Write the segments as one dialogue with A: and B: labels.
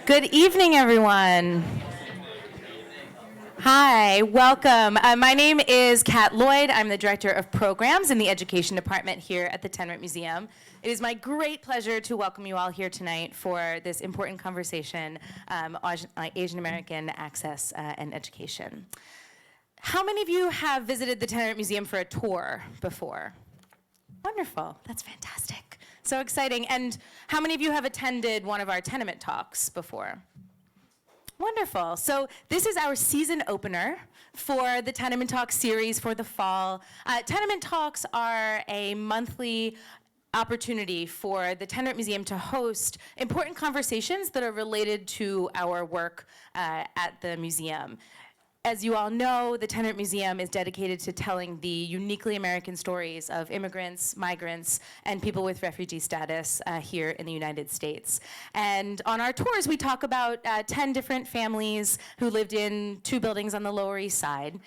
A: Good evening, everyone. Hi, welcome. My name is Kat Lloyd. I'm the Director of Programs in the Education Department here at the Tenement Museum. It is my great pleasure to welcome you all here tonight for this important conversation on Asian American access and education. How many of you have visited the Tenement Museum for a tour before? Wonderful, that's fantastic. So exciting. And how many of you have attended one of our Tenement talks before? Wonderful. So this is our season opener for the Tenement Talk series for the fall. Tenement Talks are a monthly opportunity for the Tenement Museum to host important conversations that are related to our work at the museum. As you all know, the Tenement Museum is dedicated to telling the uniquely American stories of immigrants, migrants, and people with refugee status here in the United States. And on our tours, we talk about 10 different families who lived in 2 buildings on the Lower East Side.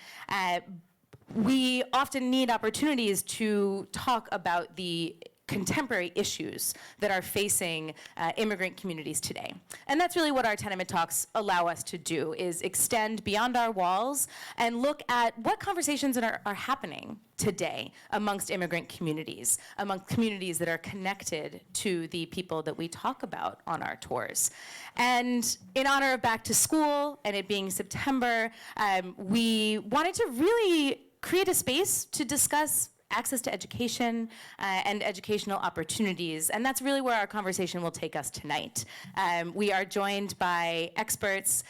A: We often need opportunities to talk about the contemporary issues that are facing immigrant communities today. And that's really what our Tenement Talks allow us to do, is extend beyond our walls and look at what conversations are happening today amongst immigrant communities, among communities that are connected to the people that we talk about on our tours. And in honor of Back to School and it being September, we wanted to really create a space to discuss access to education and educational opportunities. And that's really where our conversation will take us tonight. We are joined by experts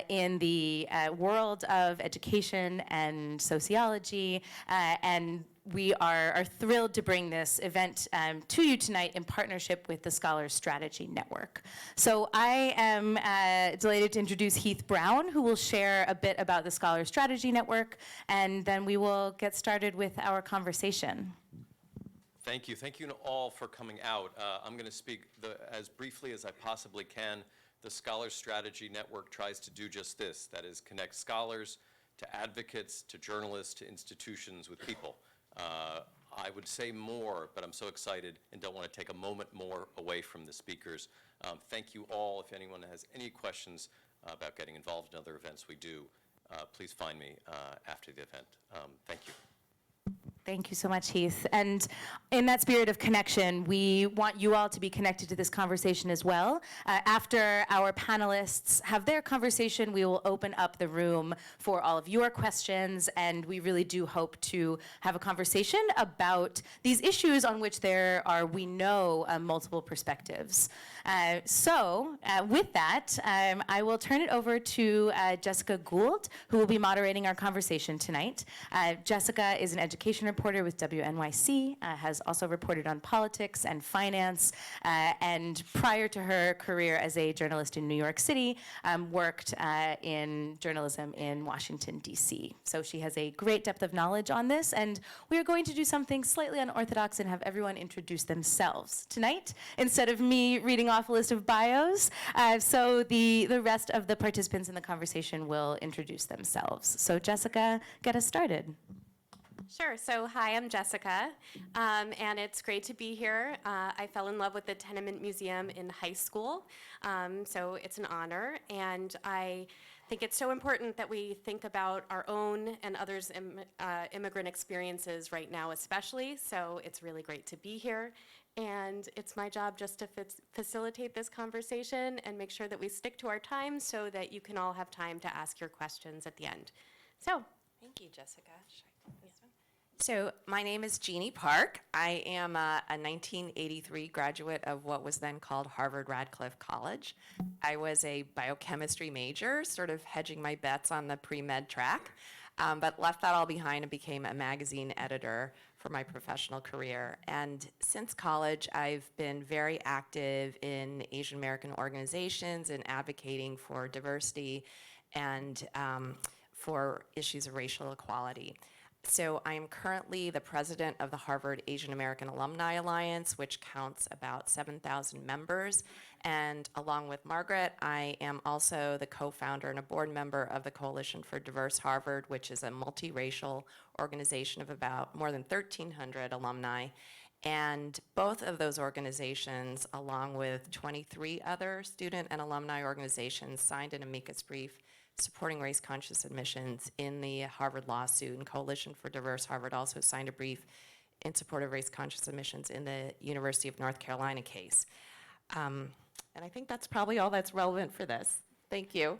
A: in the world of education and sociology, and we are thrilled to bring this event to you tonight in partnership with the Scholars Strategy Network. So I am delighted to introduce Heath Brown, who will share a bit about the Scholars Strategy Network, and then we will get started with our conversation.
B: Thank you. Thank you all for coming out. I'm going to speak as briefly as I possibly can. The Scholars Strategy Network tries to do just this, that is, connect scholars to advocates, to journalists, to institutions with people. I would say more, but I'm so excited and don't want to take a moment more away from the speakers. Thank you all. If anyone has any questions about getting involved in other events we do, please find me after the event. Thank you.
A: Thank you so much, Heath. And in that spirit of connection, we want you all to be connected to this conversation as well. After our panelists have their conversation, we will open up the room for all of your questions, and we really do hope to have a conversation about these issues on which there are, we know, multiple perspectives. With that, I will turn it over to Jessica Gould, who will be moderating our conversation tonight. Jessica is an education reporter with WNYC, has also reported on politics and finance, and prior to her career as a journalist in New York City, worked in journalism in Washington, D.C. So she has a great depth of knowledge on this, and we are going to do something slightly unorthodox and have everyone introduce themselves tonight, instead of me reading off a list of bios. So the rest of the participants in the conversation will introduce themselves. So Jessica, get us started.
C: Sure. So hi, I'm Jessica, and it's great to be here. I fell in love with the Tenement Museum in high school, so it's an honor, and I think it's so important that we think about our own and others' immigrant experiences right now especially, so it's really great to be here. And it's my job just to facilitate this conversation and make sure that we stick to our time so that you can all have time to ask your questions at the end. So,
D: thank you, Jessica. So my name is Jeannie Park. I am a 1983 graduate of what was then called Harvard Radcliffe College. I was a biochemistry major, sort of hedging my bets on the pre-med track, but left that all behind and became a magazine editor for my professional career. And since college, I've been very active in Asian American organizations and advocating for diversity and for issues of racial equality. So I am currently the president of the Harvard Asian American Alumni Alliance, which counts about 7,000 members. And along with Margaret, I am also the co-founder and a board member of the Coalition for Diverse Harvard, which is a multiracial organization of about more than 1,300 alumni. And both of those organizations, along with 23 other student and alumni organizations, signed an amicus brief supporting race-conscious admissions in the Harvard lawsuit. And Coalition for Diverse Harvard also signed a brief in support of race-conscious admissions in the University of North Carolina case. And I think that's probably all that's relevant for this. Thank you.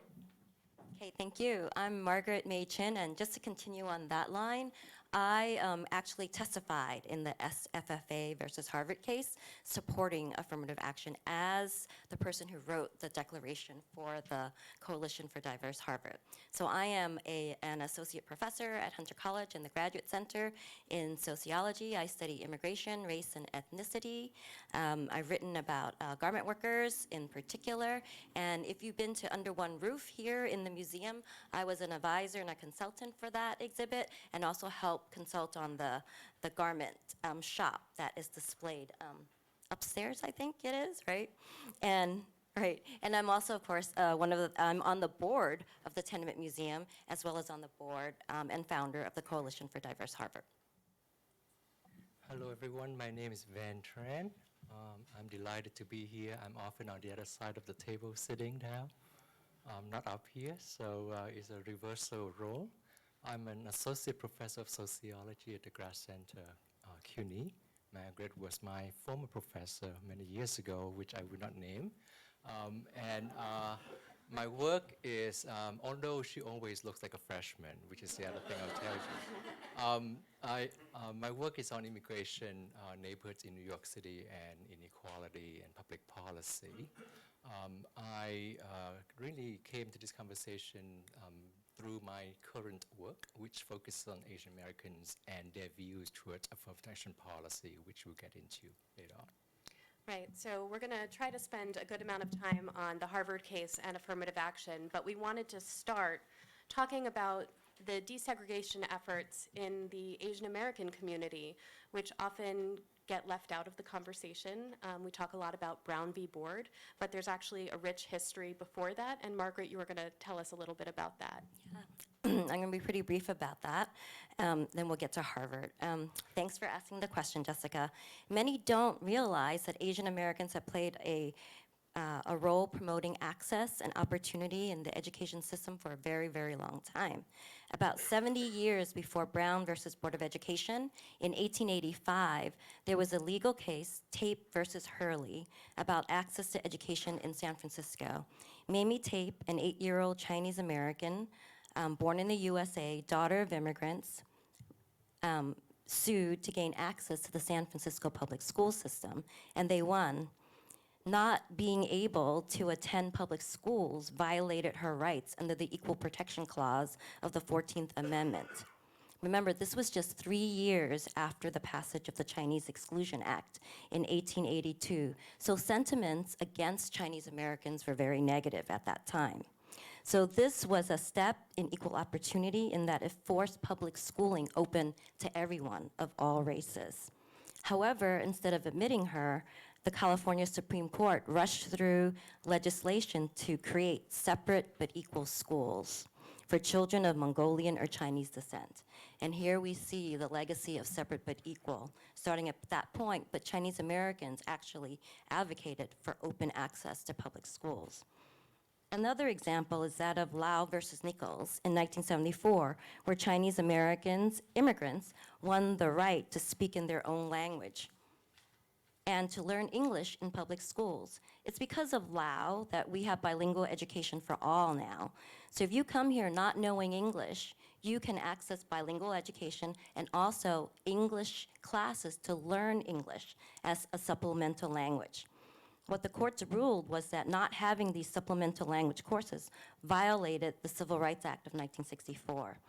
E: Okay, thank you. I'm Margaret May Chin, and just to continue on that line, I actually testified in the SFFA versus Harvard case supporting affirmative action as the person who wrote the declaration for the Coalition for Diverse Harvard. So I am an associate professor at Hunter College in the Graduate Center in sociology. I study immigration, race, and ethnicity. I've written about garment workers in particular, and if you've been to Under One Roof here in the museum, I was an advisor and a consultant for that exhibit, and also helped consult on the garment shop that is displayed upstairs, I think it is, right? And I'm also, of course, I'm on the board of the Tenement Museum, as well as on the board and founder of the Coalition for Diverse Harvard.
F: Hello, everyone. My name is Van Tran. I'm delighted to be here. I'm often on the other side of the table sitting now. I'm not up here, so it's a reversal role. I'm an associate professor of sociology at the Grad Center, CUNY. Margaret was my former professor many years ago, which I will not name. My work is, although she always looks like a freshman, which is the other thing I'll tell you, my work is on immigration, neighborhoods in New York City, and inequality and public policy. I really came to this conversation through my current work, which focuses on Asian Americans and their views towards affirmative action policy, which we'll get into later on.
C: Right, so we're going to try to spend a good amount of time on the Harvard case and affirmative action, but we wanted to start talking about the desegregation efforts in the Asian American community, which often get left out of the conversation. We talk a lot about Brown v. Board, but there's actually a rich history before that, and Margaret, you were going to tell us a little bit about that.
E: Yeah. I'm going to be pretty brief about that. Then we'll get to Harvard. Thanks for asking the question, Jessica. Many don't realize that Asian Americans have played a role promoting access and opportunity in the education system for a very, very long time. About 70 years before Brown versus Board of Education, in 1885, there was a legal case, Tape versus Hurley, about access to education in San Francisco. Mamie Tape, an 8-year-old Chinese American, born in the USA, daughter of immigrants, sued to gain access to the San Francisco public school system, and they won. Not being able to attend public schools violated her rights under the Equal Protection Clause of the 14th Amendment. Remember, this was just 3 years after the passage of the Chinese Exclusion Act in 1882, so sentiments against Chinese Americans were very negative at that time. So this was a step in equal opportunity in that it forced public schooling open to everyone of all races. However, instead of admitting her, the California Supreme Court rushed through legislation to create separate but equal schools for children of Mongolian or Chinese descent. And here we see the legacy of separate but equal, starting at that point, but Chinese Americans actually advocated for open access to public schools. Another example is that of Lau versus Nichols in 1974, where Chinese Americans, immigrants, won the right to speak in their own language and to learn English in public schools. It's because of Lau that we have bilingual education for all now. So if you come here not knowing English, you can access bilingual education and also English classes to learn English as a supplemental language. What the courts ruled was that not having these supplemental language courses violated the Civil Rights Act of 1964.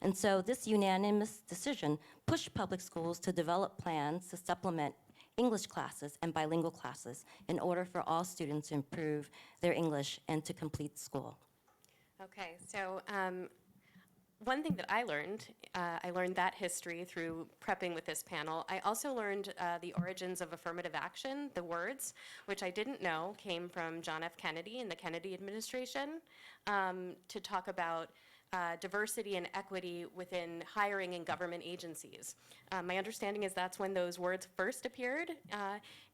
E: And so this unanimous decision pushed public schools to develop plans to supplement English classes and bilingual classes in order for all students to improve their English and to complete school.
C: Okay, so one thing that I learned that history through prepping with this panel. I also learned the origins of affirmative action, the words, which I didn't know came from John F. Kennedy in the Kennedy administration, to talk about diversity and equity within hiring in government agencies. My understanding is that's when those words first appeared.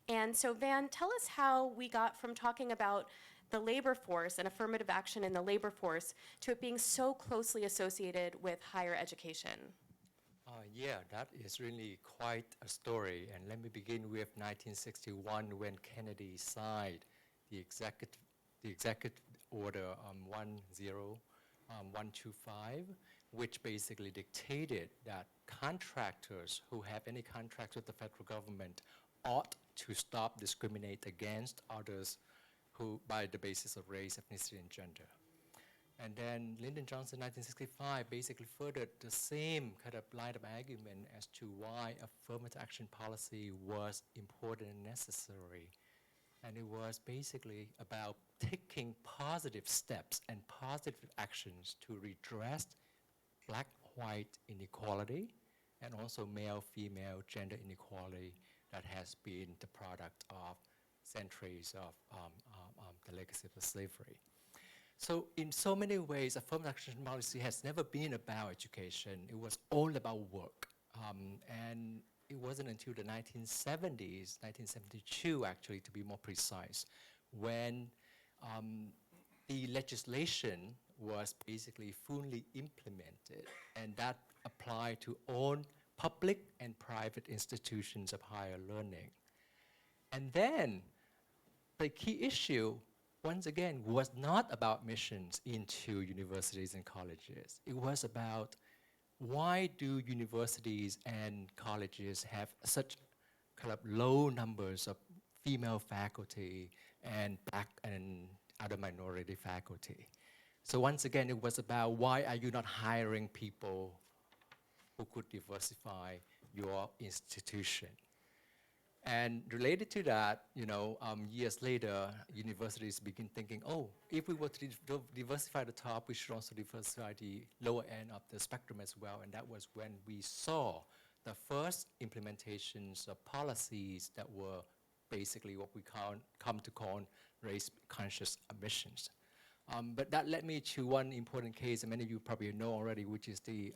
C: And so Van, tell us how we got from talking about the labor force and affirmative action in the labor force to it being so closely associated with higher education.
F: Yeah, that is really quite a story. And let me begin with 1961 when Kennedy signed the executive order 10125, which basically dictated that contractors who have any contracts with the federal government ought to stop discriminate against others who by the basis of race, ethnicity, and gender. And then Lyndon Johnson, 1965, basically furthered the same kind of line of argument as to why affirmative action policy was important and necessary. And it was basically about taking positive steps and positive actions to redress black-white inequality and also male-female gender inequality that has been the product of centuries of the legacy of slavery. So in so many ways, affirmative action policy has never been about education. It was all about work. And it wasn't until the 1970s, 1972 actually to be more precise, when the legislation was basically fully implemented, and that applied to all public and private institutions of higher learning. And then the key issue, once again, was not about admissions into universities and colleges. It was about why do universities and colleges have such kind of low numbers of female faculty and black and other minority faculty. So once again, it was about why are you not hiring people who could diversify your institution. And related to that, years later, universities begin thinking, oh, if we were to diversify the top, we should also diversify the lower end of the spectrum as well. And that was when we saw the first implementations of policies that were basically what we come to call race-conscious admissions. But that led me to one important case, and many of you probably know already, which is the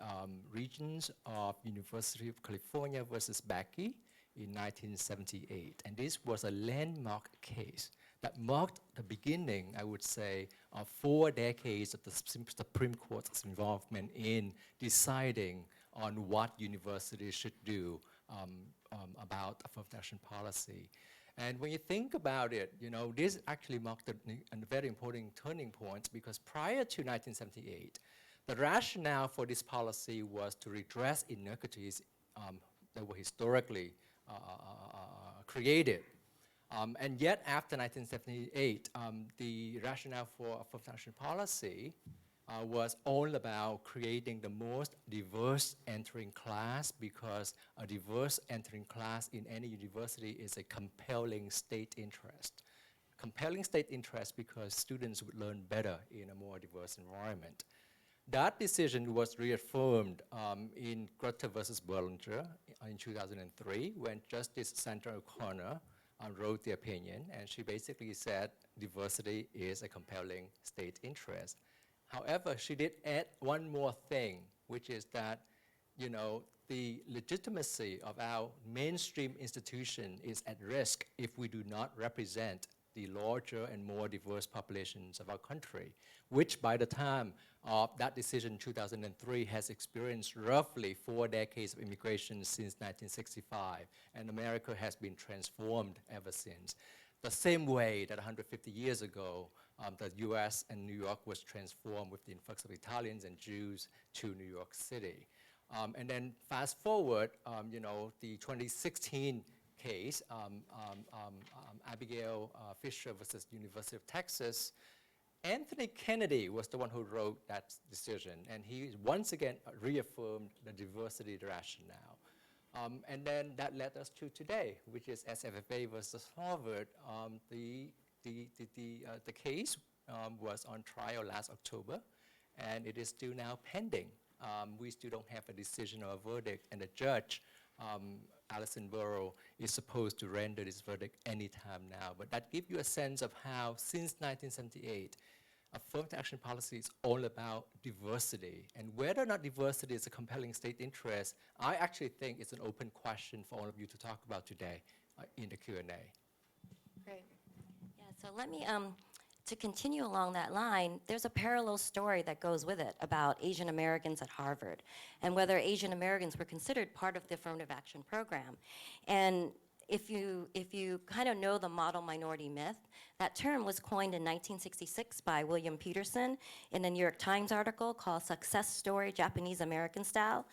F: Regents of University of California versus Bakke in 1978. And this was a landmark case that marked the beginning, I would say, of 4 decades of the Supreme Court's involvement in deciding on what universities should do about affirmative action policy. And when you think about it, this actually marked a very important turning point, because prior to 1978, the rationale for this policy was to redress inequities that were historically created. And yet, after 1978, the rationale for affirmative action policy was all about creating the most diverse entering class, because a diverse entering class in any university is a compelling state interest. Compelling state interest because students would learn better in a more diverse environment. That decision was reaffirmed in Grutter versus Bollinger in 2003, when Justice Sandra O'Connor wrote the opinion, and she basically said diversity is a compelling state interest. However, she did add one more thing, which is that, the legitimacy of our mainstream institution is at risk if we do not represent the larger and more diverse populations of our country, which by the time of that decision in 2003 has experienced roughly 4 decades of immigration since 1965, and America has been transformed ever since. The same way that 150 years ago, the US and New York was transformed with the influx of Italians and Jews to New York City. And then fast forward, the 2016 case, Abigail Fisher versus University of Texas, Anthony Kennedy was the one who wrote that decision, and he once again reaffirmed the diversity rationale. And then that led us to today, which is SFFA versus Harvard. The case was on trial last October, and it is still now pending. We still don't have a decision or a verdict, and the judge, Alison Burrow, is supposed to render this verdict anytime now. But that gives you a sense of how, since 1978, affirmative action policy is all about diversity. And whether or not diversity is a compelling state interest, I actually think it's an open question for all of you to talk about today in the Q&A.
C: Great.
E: Yeah, so let me, to continue along that line, there's a parallel story that goes with it about Asian Americans at Harvard and whether Asian Americans were considered part of the affirmative action program. And if you kind of know the model minority myth, that term was coined in 1966 by William Peterson in a New York Times article called Success Story, Japanese American Style.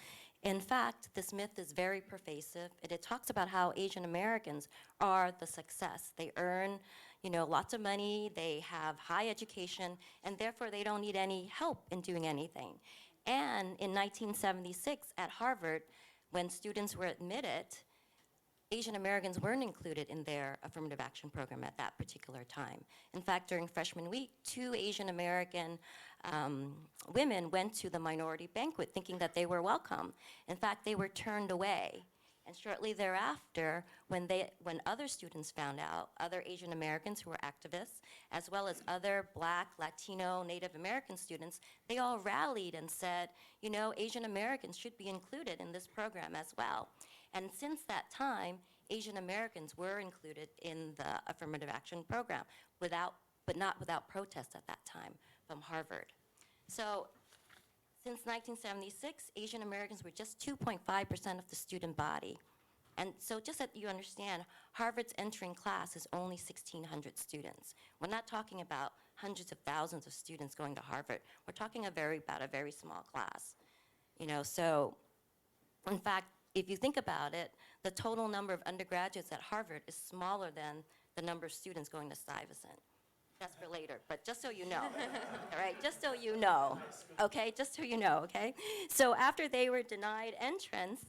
E: In fact, this myth is very pervasive, and it talks about how Asian Americans are the success. They earn, lots of money, they have high education, and therefore they don't need any help in doing anything. And in 1976 at Harvard, when students were admitted, Asian Americans weren't included in their affirmative action program at that particular time. In fact, during freshman week, 2 Asian American women went to the minority banquet thinking that they were welcome. In fact, they were turned away. And shortly thereafter, when other students found out, other Asian Americans who were activists, as well as other Black, Latino, Native American students, they all rallied and said, Asian Americans should be included in this program as well. And since that time, Asian Americans were included in the affirmative action program, but not without protest at that time from Harvard. So since 1976, Asian Americans were just 2.5% of the student body. And so just that you understand, Harvard's entering class is only 1,600 students. We're not talking about hundreds of thousands of students going to Harvard. We're talking about a very small class. So in fact, if you think about it, the total number of undergraduates at Harvard is smaller than the number of students going to Stuyvesant. That's for later, but just so you know, all right? Just so you know, okay? Just so you know, okay? So after they were denied entrance,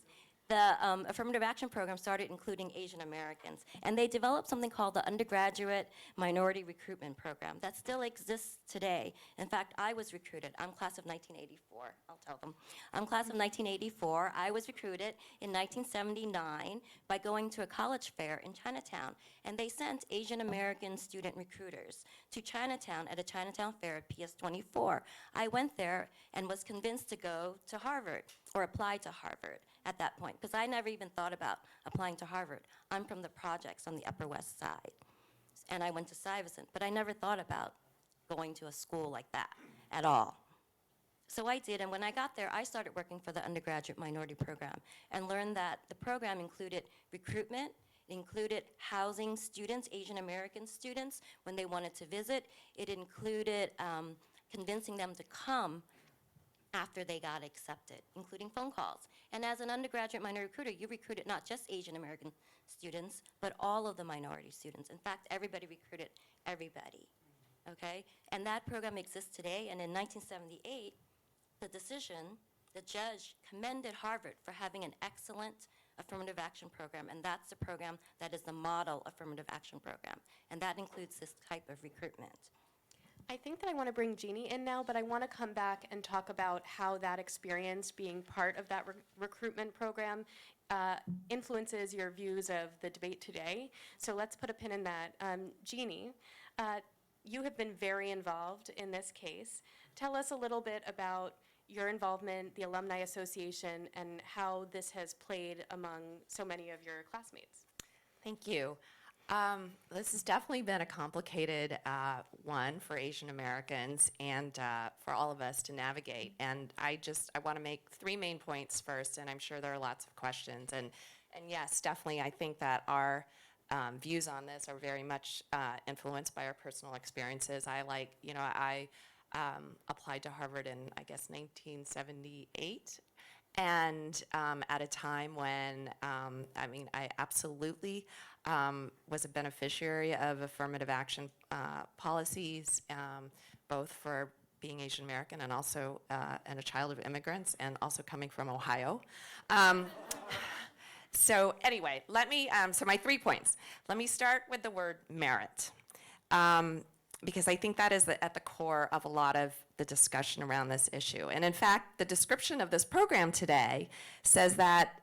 E: the affirmative action program started including Asian Americans, and they developed something called the Undergraduate Minority Recruitment Program that still exists today. In fact, I was recruited. I'm class of 1984. I'll tell them. I'm class of 1984. I was recruited in 1979 by going to a college fair in Chinatown, and they sent Asian American student recruiters to Chinatown at a Chinatown fair at PS 24. I went there and was convinced to go to Harvard or apply to Harvard at that point, because I never even thought about applying to Harvard. I'm from the projects on the Upper West Side, and I went to Stuyvesant, but I never thought about going to a school like that at all. So I did, and when I got there, I started working for the Undergraduate Minority Program and learned that the program included recruitment, it included housing students, Asian American students, when they wanted to visit. It included convincing them to come after they got accepted, including phone calls. And as an undergraduate minority recruiter, you recruited not just Asian American students, but all of the minority students. In fact, everybody recruited everybody, okay? And that program exists today, and in 1978, the judge commended Harvard for having an excellent affirmative action program, and that's the program that is the model affirmative action program, and that includes this type of recruitment.
C: I think that I want to bring Jeannie in now, but I want to come back and talk about how that experience being part of that recruitment program influences your views of the debate today. So let's put a pin in that. Jeannie, you have been very involved in this case. Tell us a little bit about your involvement, the Alumni Association, and how this has played among so many of your classmates.
D: Thank you. This has definitely been a complicated one for Asian Americans and for all of us to navigate. And I want to make 3 main points first, and I'm sure there are lots of questions. And yes, definitely, I think that our views on this are very much influenced by our personal experiences. I applied to Harvard in, I guess, 1978. And at a time when, I absolutely was a beneficiary of affirmative action policies, both for being Asian American and also and a child of immigrants, and also coming from Ohio. So anyway, so my 3 points. Let me start with the word merit. Because I think that is at the core of a lot of the discussion around this issue. And in fact, the description of this program today says that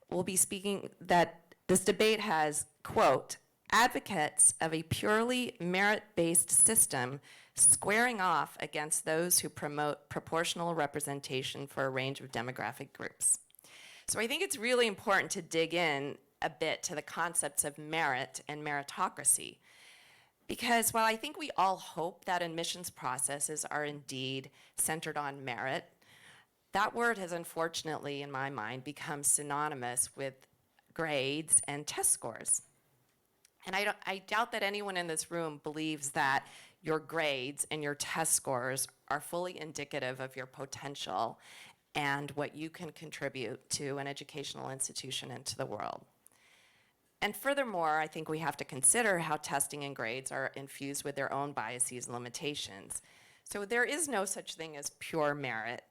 D: we'll be speaking, that this debate has, quote, advocates of a purely merit-based system squaring off against those who promote proportional representation for a range of demographic groups. So I think it's really important to dig in a bit to the concepts of merit and meritocracy. Because while I think we all hope that admissions processes are indeed centered on merit, that word has unfortunately, in my mind, become synonymous with grades and test scores. And I doubt that anyone in this room believes that your grades and your test scores are fully indicative of your potential and what you can contribute to an educational institution and to the world. And furthermore, I think we have to consider how testing and grades are infused with their own biases and limitations. So there is no such thing as pure merit,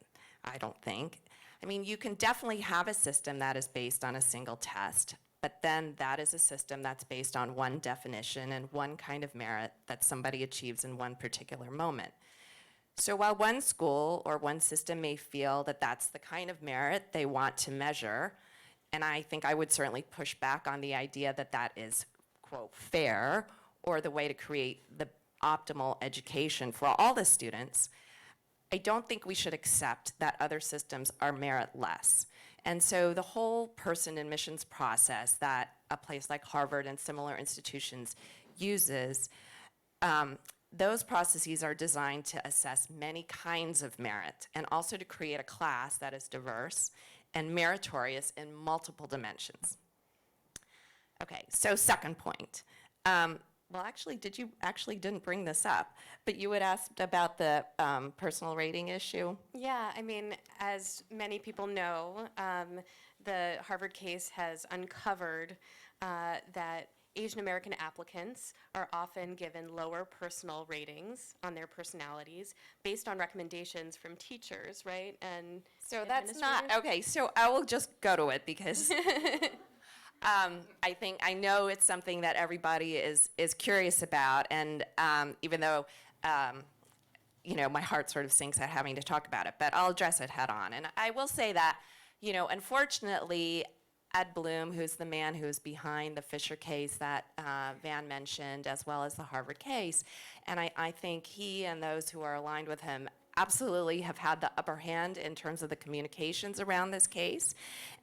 D: I don't think. I mean, you can definitely have a system that is based on a single test, but then that is a system that's based on one definition and one kind of merit that somebody achieves in one particular moment. So while one school or one system may feel that that's the kind of merit they want to measure, and I think I would certainly push back on the idea that that is, quote, fair, or the way to create the optimal education for all the students, I don't think we should accept that other systems are meritless. And so the whole person admissions process that a place like Harvard and similar institutions uses, those processes are designed to assess many kinds of merit and also to create a class that is diverse and meritorious in multiple dimensions. Okay, so second point. Well, actually, you didn't bring this up, but you had asked about the personal rating issue.
C: Yeah, I mean, as many people know, the Harvard case has uncovered that Asian American applicants are often given lower personal ratings on their personalities based on recommendations from teachers, right? And
D: So that's not,
C: administrators?
D: okay, so I will just go to it because I know it's something that everybody is curious about, and even though, my heart sort of sinks at having to talk about it, but I'll address it head on. And I will say that, unfortunately, Ed Bloom, who's the man who's behind the Fisher case that Van mentioned, as well as the Harvard case, and I think he and those who are aligned with him absolutely have had the upper hand in terms of the communications around this case.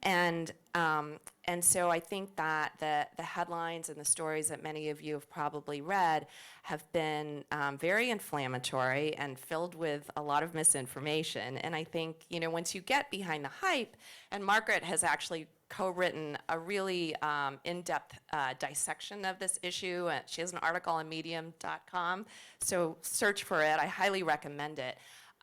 D: And so I think that the headlines and the stories that many of you have probably read have been very inflammatory and filled with a lot of misinformation. And I think, once you get behind the hype, and Margaret has actually co-written a really in-depth dissection of this issue. She has an article on medium.com, so search for it. I highly recommend it.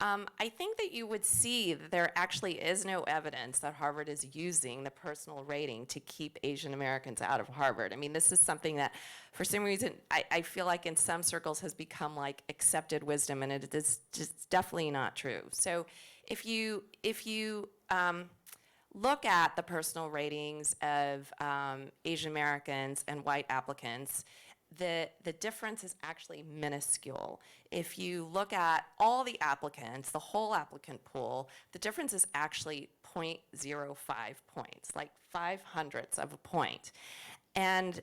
D: I think that you would see that there actually is no evidence that Harvard is using the personal rating to keep Asian Americans out of Harvard. I mean, this is something that, for some reason, I feel like in some circles has become like accepted wisdom, and it is just definitely not true. So if you look at the personal ratings of Asian Americans and white applicants, the difference is actually minuscule. If you look at all the applicants, the whole applicant pool, the difference is actually 0.05 points, like 0.05 of a point. And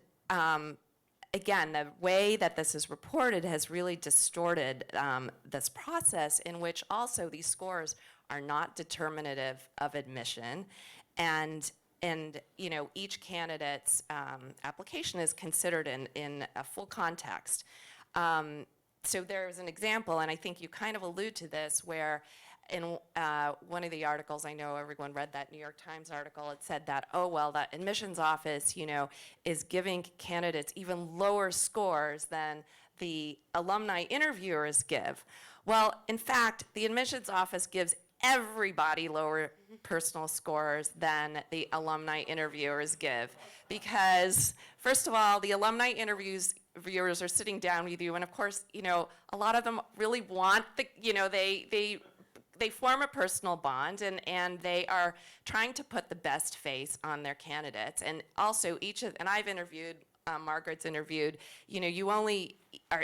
D: again, the way that this is reported has really distorted this process, in which also these scores are not determinative of admission, and each candidate's application is considered in a full context. So there's an example, and I think you kind of allude to this, where in one of the articles, I know everyone read that New York Times article, it said that, oh, well, that admissions office, is giving candidates even lower scores than the alumni interviewers give. Well, in fact, the admissions office gives everybody lower personal scores than the alumni interviewers give, because first of all, the alumni interviewers are sitting down with you, and of course, a lot of them really want they form a personal bond, and they are trying to put the best face on their candidates. And also and I've interviewed, Margaret's interviewed, you only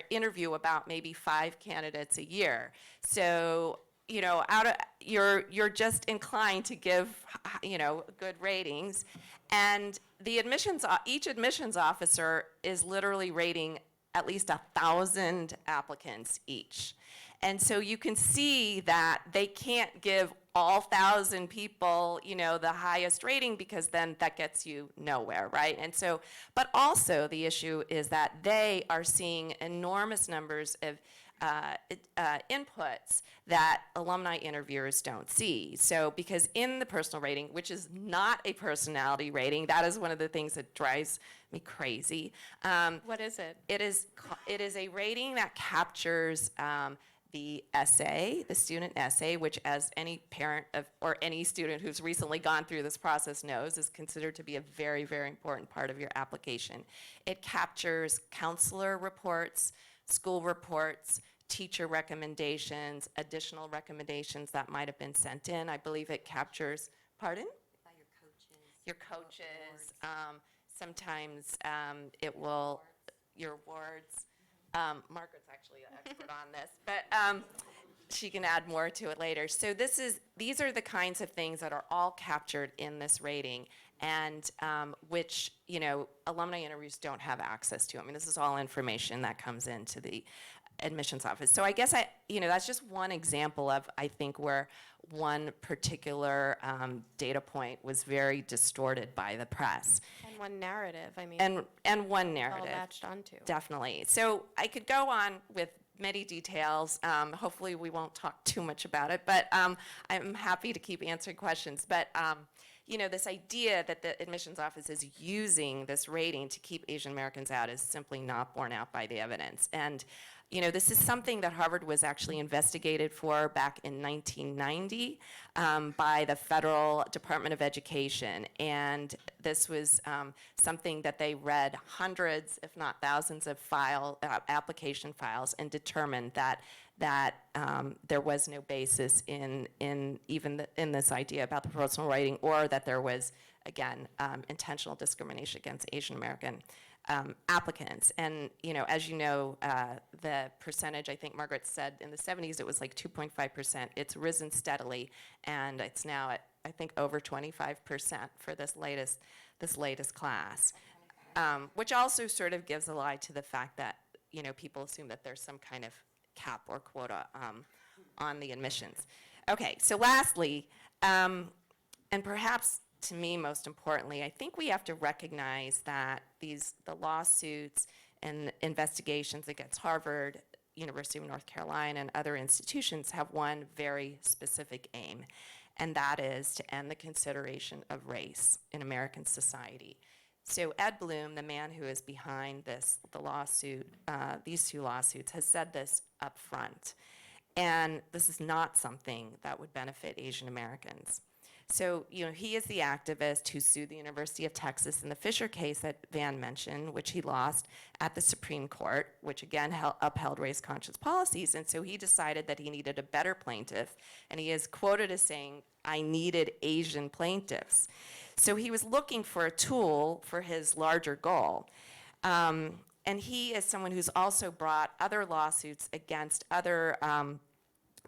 D: interview about maybe 5 candidates a year. So you're just inclined to give good ratings, And each admissions officer is literally rating at least 1,000 applicants each. And so you can see that they can't give all 1,000 people, the highest rating, because then that gets you nowhere, right? And so, but also the issue is that they are seeing enormous numbers of inputs that alumni interviewers don't see. So, because in the personal rating, which is not a personality rating, that is one of the things that drives me crazy.
C: What is it?
D: It is a rating that captures the essay, the student essay, which, as any parent or any student who's recently gone through this process knows, is considered to be a very, very important part of your application. It captures counselor reports, school reports, teacher recommendations, additional recommendations that might have been sent in. I believe it captures, pardon? Your coaches. Sometimes it will, your awards. Margaret's actually an expert on this, but she can add more to it later. So these are the kinds of things that are all captured in this rating, and which alumni interviews don't have access to. I mean, this is all information that comes into the admissions office. So I guess that's just one example of, I think, where one particular data point was very distorted by the press.
C: And one narrative, I mean.
D: And one
C: all
D: narrative.
C: latched onto.
D: Definitely. So I could go on with many details. Hopefully we won't talk too much about it, but I'm happy to keep answering questions. But this idea that the admissions office is using this rating to keep Asian Americans out is simply not borne out by the evidence. And this is something that Harvard was actually investigated for back in 1990 by the Federal Department of Education. And this was something that they read hundreds, if not thousands, of application files, and determined that there was no basis in this idea about the personal rating, or that there was, again, intentional discrimination against Asian American applicants. And, as you know, the percentage, I think Margaret said in the 70s it was like 2.5%. It's risen steadily, and it's now at, I think, over 25% for this latest class, which also sort of gives a lie to the fact that, people assume that there's some kind of cap or quota on the admissions. Okay, so lastly, and perhaps to me, most importantly, I think we have to recognize that the lawsuits and investigations against Harvard, University of North Carolina, and other institutions have one very specific aim, and that is to end the consideration of race in American society. So Ed Bloom, the man who is behind these two lawsuits, has said this up front, and this is not something that would benefit Asian Americans. So, he is the activist who sued the University of Texas in the Fisher case that Van mentioned, which he lost at the Supreme Court, which again upheld race-conscious policies. And so he decided that he needed a better plaintiff, and he is quoted as saying, "I needed Asian plaintiffs." So he was looking for a tool for his larger goal. And he is someone who's also brought other lawsuits against other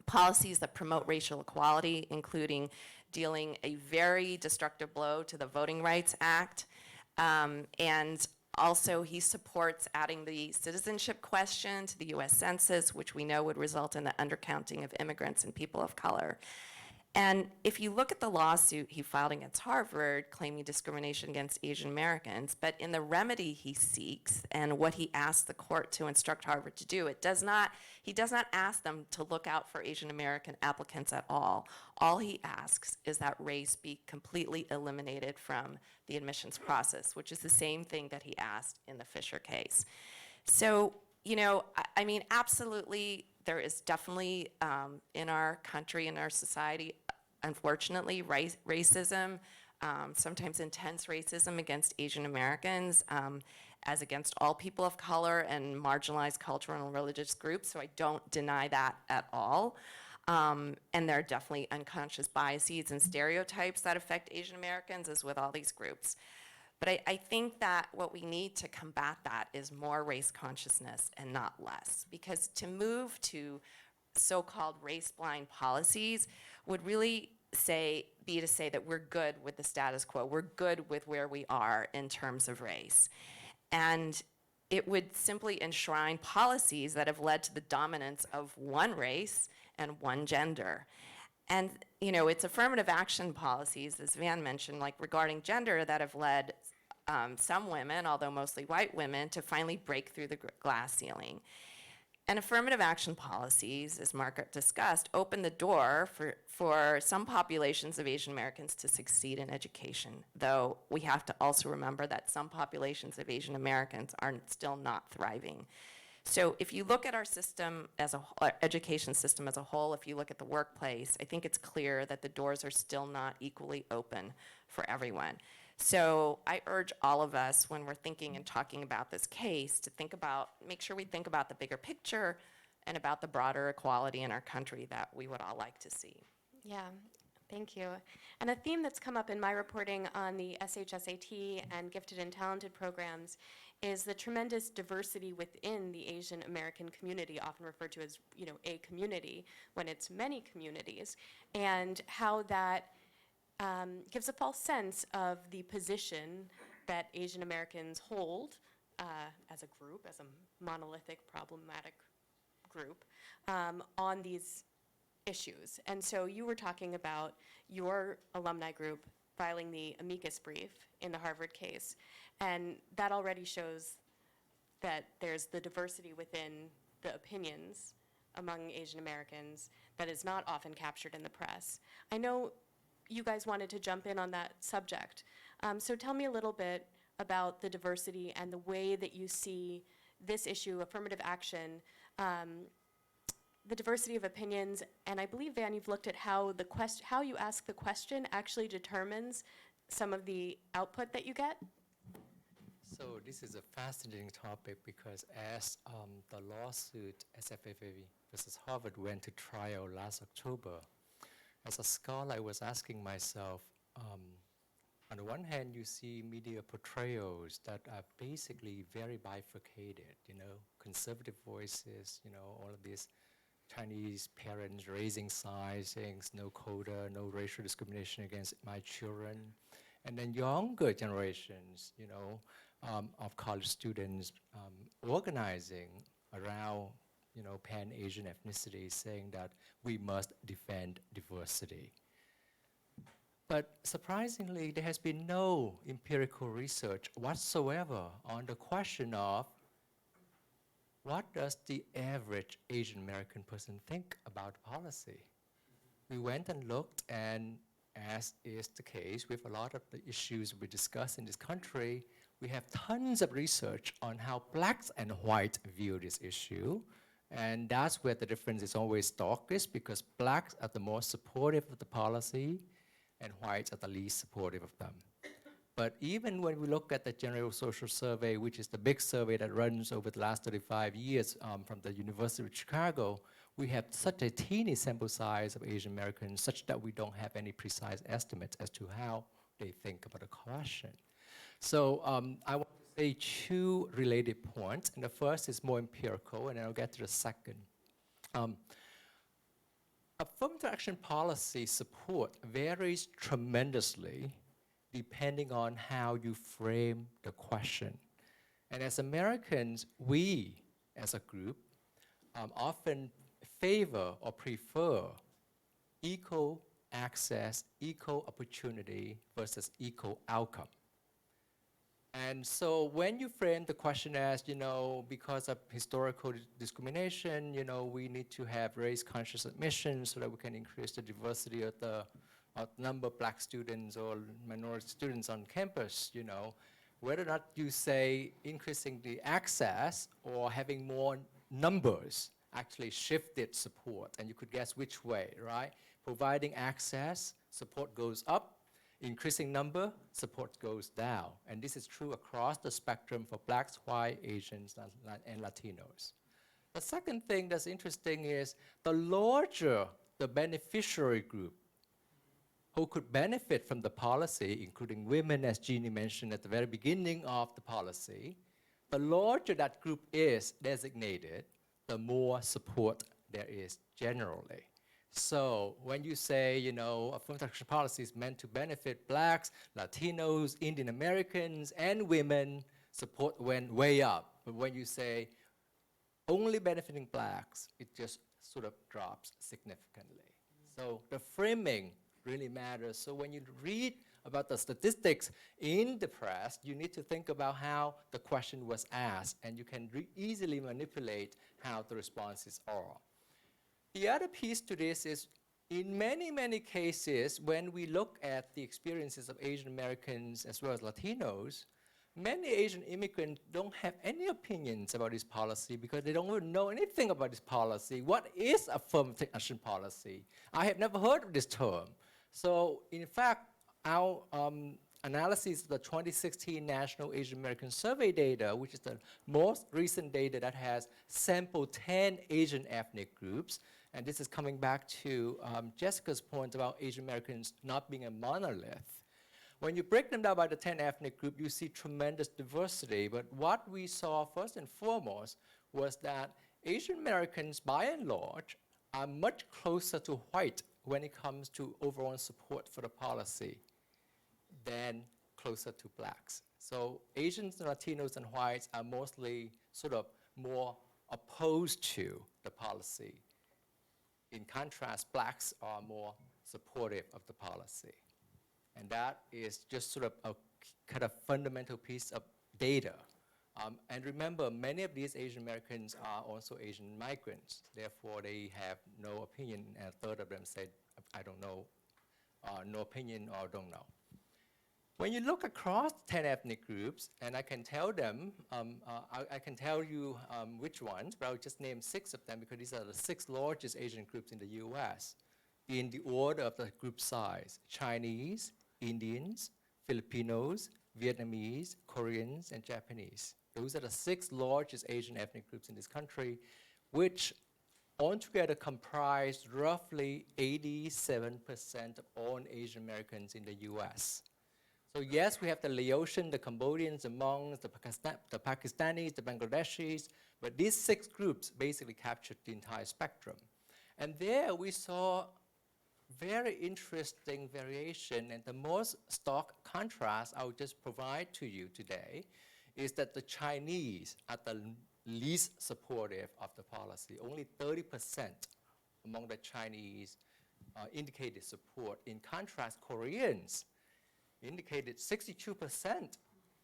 D: policies that promote racial equality, including dealing a very destructive blow to the Voting Rights Act. And also he supports adding the citizenship question to the US Census, which we know would result in the undercounting of immigrants and people of color. And if you look at the lawsuit he filed against Harvard claiming discrimination against Asian Americans, but in the remedy he seeks and what he asked the court to instruct Harvard to do, he does not ask them to look out for Asian American applicants at all. All he asks is that race be completely eliminated from the admissions process, which is the same thing that he asked in the Fisher case. So, I mean, absolutely, there is definitely in our country, in our society, unfortunately, racism, sometimes intense racism against Asian Americans, as against all people of color and marginalized cultural and religious groups, so I don't deny that at all. And there are definitely unconscious biases and stereotypes that affect Asian Americans, as with all these groups. But I think that what we need to combat that is more race consciousness and not less, because to move to so-called race-blind policies would really be to say that we're good with the status quo. We're good with where we are in terms of race. And it would simply enshrine policies that have led to the dominance of one race and one gender. And, you know, it's affirmative action policies, as Van mentioned, like regarding gender, that have led some women, although mostly white women, to finally break through the glass ceiling. And affirmative action policies, as Margaret discussed, open the door for some populations of Asian Americans to succeed in education, though we have to also remember that some populations of Asian Americans are still not thriving. So if you look at our system as our education system as a whole, if you look at the workplace, I think it's clear that the doors are still not equally open for everyone. So I urge all of us, when we're thinking and talking about this case, to make sure we think about the bigger picture and about the broader equality in our country that we would all like to see.
C: Yeah, thank you. And a theme that's come up in my reporting on the SHSAT and gifted and talented programs is the tremendous diversity within the Asian American community, often referred to as, you know, a community, when it's many communities, and how that gives a false sense of the position that Asian Americans hold as a group, as a monolithic, problematic group, on these issues. And so you were talking about your alumni group filing the amicus brief in the Harvard case, and that already shows that there's the diversity within the opinions among Asian Americans that is not often captured in the press. I know you guys wanted to jump in on that subject. So tell me a little bit about the diversity and the way that you see this issue, affirmative action, the diversity of opinions, and I believe, Van, you've looked at how how you ask the question actually determines some of the output that you get.
F: So this is a fascinating topic because as the lawsuit SFFA versus Harvard went to trial last October, as a scholar, I was asking myself, on the one hand, you see media portrayals that are basically very bifurcated, you know, conservative voices, you know, all of these Chinese parents raising signs saying no quota, no racial discrimination against my children. And then younger generations, you know, of college students organizing around, you know, Pan-Asian ethnicity, saying that we must defend diversity. But surprisingly, there has been no empirical research whatsoever on the question of what does the average Asian American person think about policy? We went and looked, and as is the case with a lot of the issues we discuss in this country, we have tons of research on how blacks and whites view this issue. And that's where the difference is always starkest, because blacks are the more supportive of the policy and whites are the least supportive of them. But even when we look at the General Social Survey, which is the big survey that runs over the last 35 years from the University of Chicago, we have such a teeny sample size of Asian Americans such that we don't have any precise estimates as to how they think about the question. So I want to say two related points, and the first is more empirical, and then I'll get to the second. Affirmative action policy support varies tremendously depending on how you frame the question. And as Americans, we as a group often favor or prefer equal access, equal opportunity versus equal outcome. And so when you frame the question as, you know, because of historical discrimination, you know, we need to have race-conscious admissions so that we can increase the diversity of the number of black students or minority students on campus, you know, whether or not you say increasing the access or having more numbers actually shifted support, and you could guess which way, right? Providing access, support goes up. Increasing number, support goes down. And this is true across the spectrum for blacks, white, Asians, and Latinos. The second thing that's interesting is the larger the beneficiary group who could benefit from the policy, including women, as Jeannie mentioned at the very beginning of the policy, the larger that group is designated, the more support there is generally. So when you say, affirmative action policy is meant to benefit blacks, Latinos, Indian Americans, and women, support went way up. But when you say only benefiting blacks, it just sort of drops significantly. So the framing really matters. So when you read about the statistics in the press, you need to think about how the question was asked, and you can easily manipulate how the responses are. The other piece to this is, in many, many cases, when we look at the experiences of Asian Americans as well as Latinos, many Asian immigrants don't have any opinions about this policy because they don't even know anything about this policy. What is affirmative action policy? I have never heard of this term. So in fact, our analysis of the 2016 National Asian American Survey data, which is the most recent data that has sampled 10 Asian ethnic groups, and this is coming back to Jessica's point about Asian Americans not being a monolith. When you break them down by the 10 ethnic groups, you see tremendous diversity. But what we saw first and foremost was that Asian Americans, by and large, are much closer to white when it comes to overall support for the policy than closer to blacks. So Asians, Latinos, and whites are mostly sort of more opposed to the policy. In contrast, blacks are more supportive of the policy. And that is just sort of a kind of fundamental piece of data. And remember, many of these Asian Americans are also Asian migrants. Therefore, they have no opinion, and a third of them said, I don't know, no opinion or don't know. When you look across 10 ethnic groups, and I can tell them, I can tell you which ones, but I'll just name 6 of them because these are the 6 largest Asian groups in the US in the order of the group size: Chinese, Indians, Filipinos, Vietnamese, Koreans, and Japanese. Those are the 6 largest Asian ethnic groups in this country, which altogether comprise roughly 87% of all Asian Americans in the US. So yes, we have the Laotian, the Cambodians, the Hmongs, the Pakistanis, the Bangladeshis, but these 6 groups basically captured the entire spectrum. And there we saw very interesting variation, and the most stark contrast I will just provide to you today is that the Chinese are the least supportive of the policy. Only 30% among the Chinese indicated support. In contrast, Koreans indicated 62%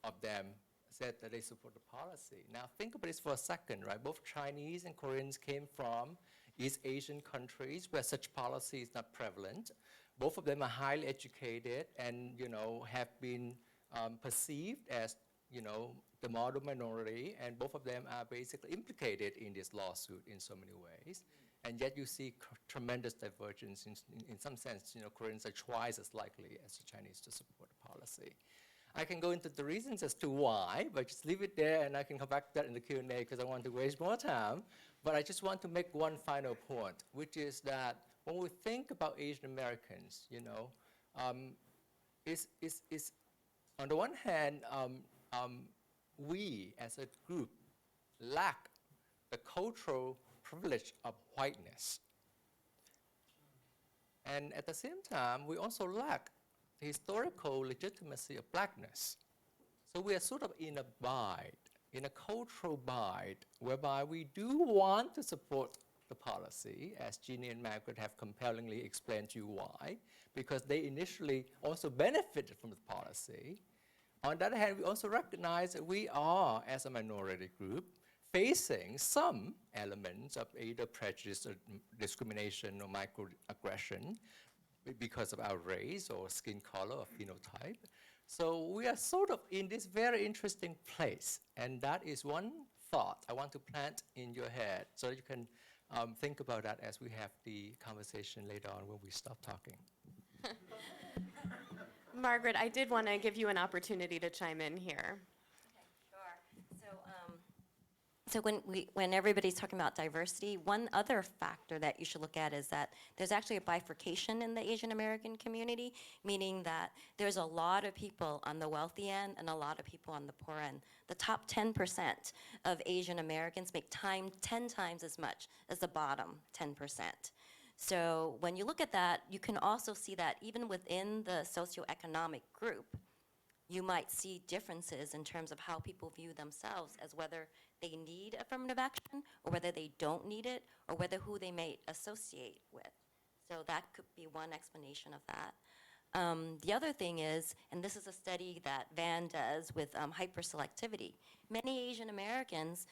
F: of them said that they support the policy. Now think about this for a second, right? Both Chinese and Koreans came from East Asian countries where such policy is not prevalent. Both of them are highly educated and, have been perceived as, the model minority, and both of them are basically implicated in this lawsuit in so many ways. And yet you see tremendous divergence. In some sense, Koreans are twice as likely as the Chinese to support the policy. I can go into the reasons as to why, but just leave it there, and I can come back to that in the Q&A because I want to waste more time. But I just want to make one final point, which is that when we think about Asian Americans, is on the one hand, we as a group lack the cultural privilege of whiteness. And at the same time, we also lack the historical legitimacy of blackness. So we are sort of in a bind, in a cultural bind, whereby we do want to support the policy, as Jeannie and Margaret have compellingly explained to you why, because they initially also benefited from the policy. On the other hand, we also recognize that we are, as a minority group, facing some elements of either prejudice or discrimination or microaggression because of our race or skin color or phenotype. So we are sort of in this very interesting place, and that is one thought I want to plant in your head so that you can think about that as we have the conversation later on when we stop talking.
C: Margaret, I did want to give you an opportunity to chime in here.
E: So when everybody's talking about diversity, one other factor that you should look at is that there's actually a bifurcation in the Asian American community, meaning that there's a lot of people on the wealthy end and a lot of people on the poor end. The top 10% of Asian Americans make 10 times as much as the bottom 10%. So when you look at that, you can also see that even within the socioeconomic group, you might see differences in terms of how people view themselves as whether they need affirmative action or whether they don't need it or whether who they may associate with. So that could be one explanation of that. The other thing is, and this is a study that Van does with HyperSelectivity, many Asian Americans,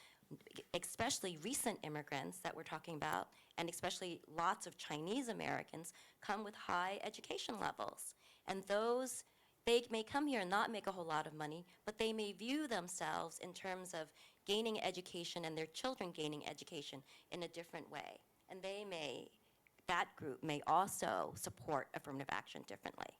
E: especially recent immigrants that we're talking about, and especially lots of Chinese Americans, come with high education levels. And those, they may come here and not make a whole lot of money, but they may view themselves in terms of gaining education and their children gaining education in a different way. And they may, that group may also support affirmative action differently.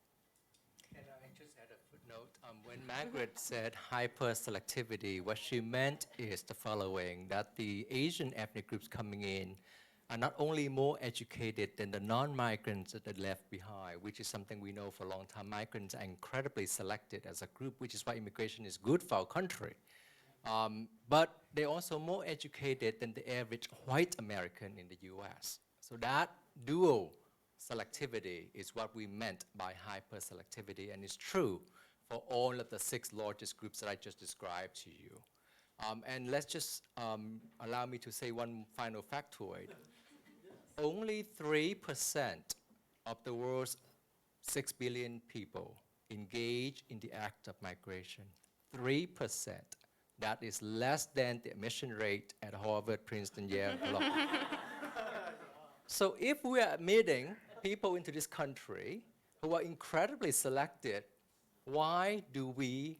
F: Can I just add a footnote? When Margaret said hyper-selectivity, what she meant is the following, that the Asian ethnic groups coming in are not only more educated than the non-migrants that are left behind, which is something we know for a long time. Migrants are incredibly selected as a group, which is why immigration is good for our country. But they're also more educated than the average white American in the US. So that dual selectivity is what we meant by hyper-selectivity, and it's true for all of the 6 largest groups that I just described to you. And let's just allow me to say one final factoid. Only 3% of the world's 6 billion people engage in the act of migration. 3%. That is less than the admission rate at Harvard, Princeton, Yale, alone. So if we are admitting people into this country who are incredibly selected, why do we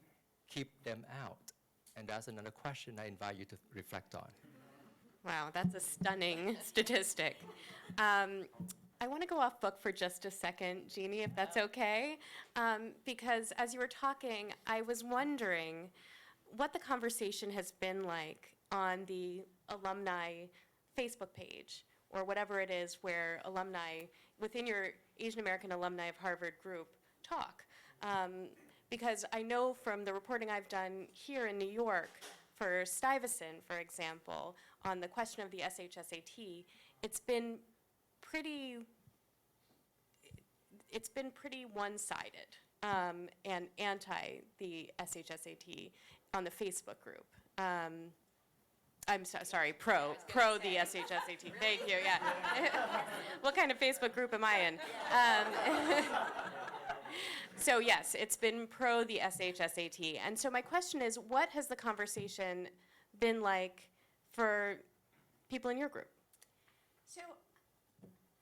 F: keep them out? And that's another question I invite you to reflect on.
C: Wow, that's a stunning statistic. I want to go off book for just a second, Jeannie, if that's okay, because as you were talking, I was wondering what the conversation has been like on the alumni Facebook page, or whatever it is where alumni within your Asian American Alumni of Harvard group talk. Because I know from the reporting I've done here in New York for Stuyvesant, for example, on the question of the SHSAT, it's been pretty one-sided and anti the SHSAT on the Facebook group. I'm sorry, pro the SHSAT. Thank you, yeah. What kind of Facebook group am I in? So yes, it's been pro the SHSAT. And so my question is, what has the conversation been like for people in your group?
D: So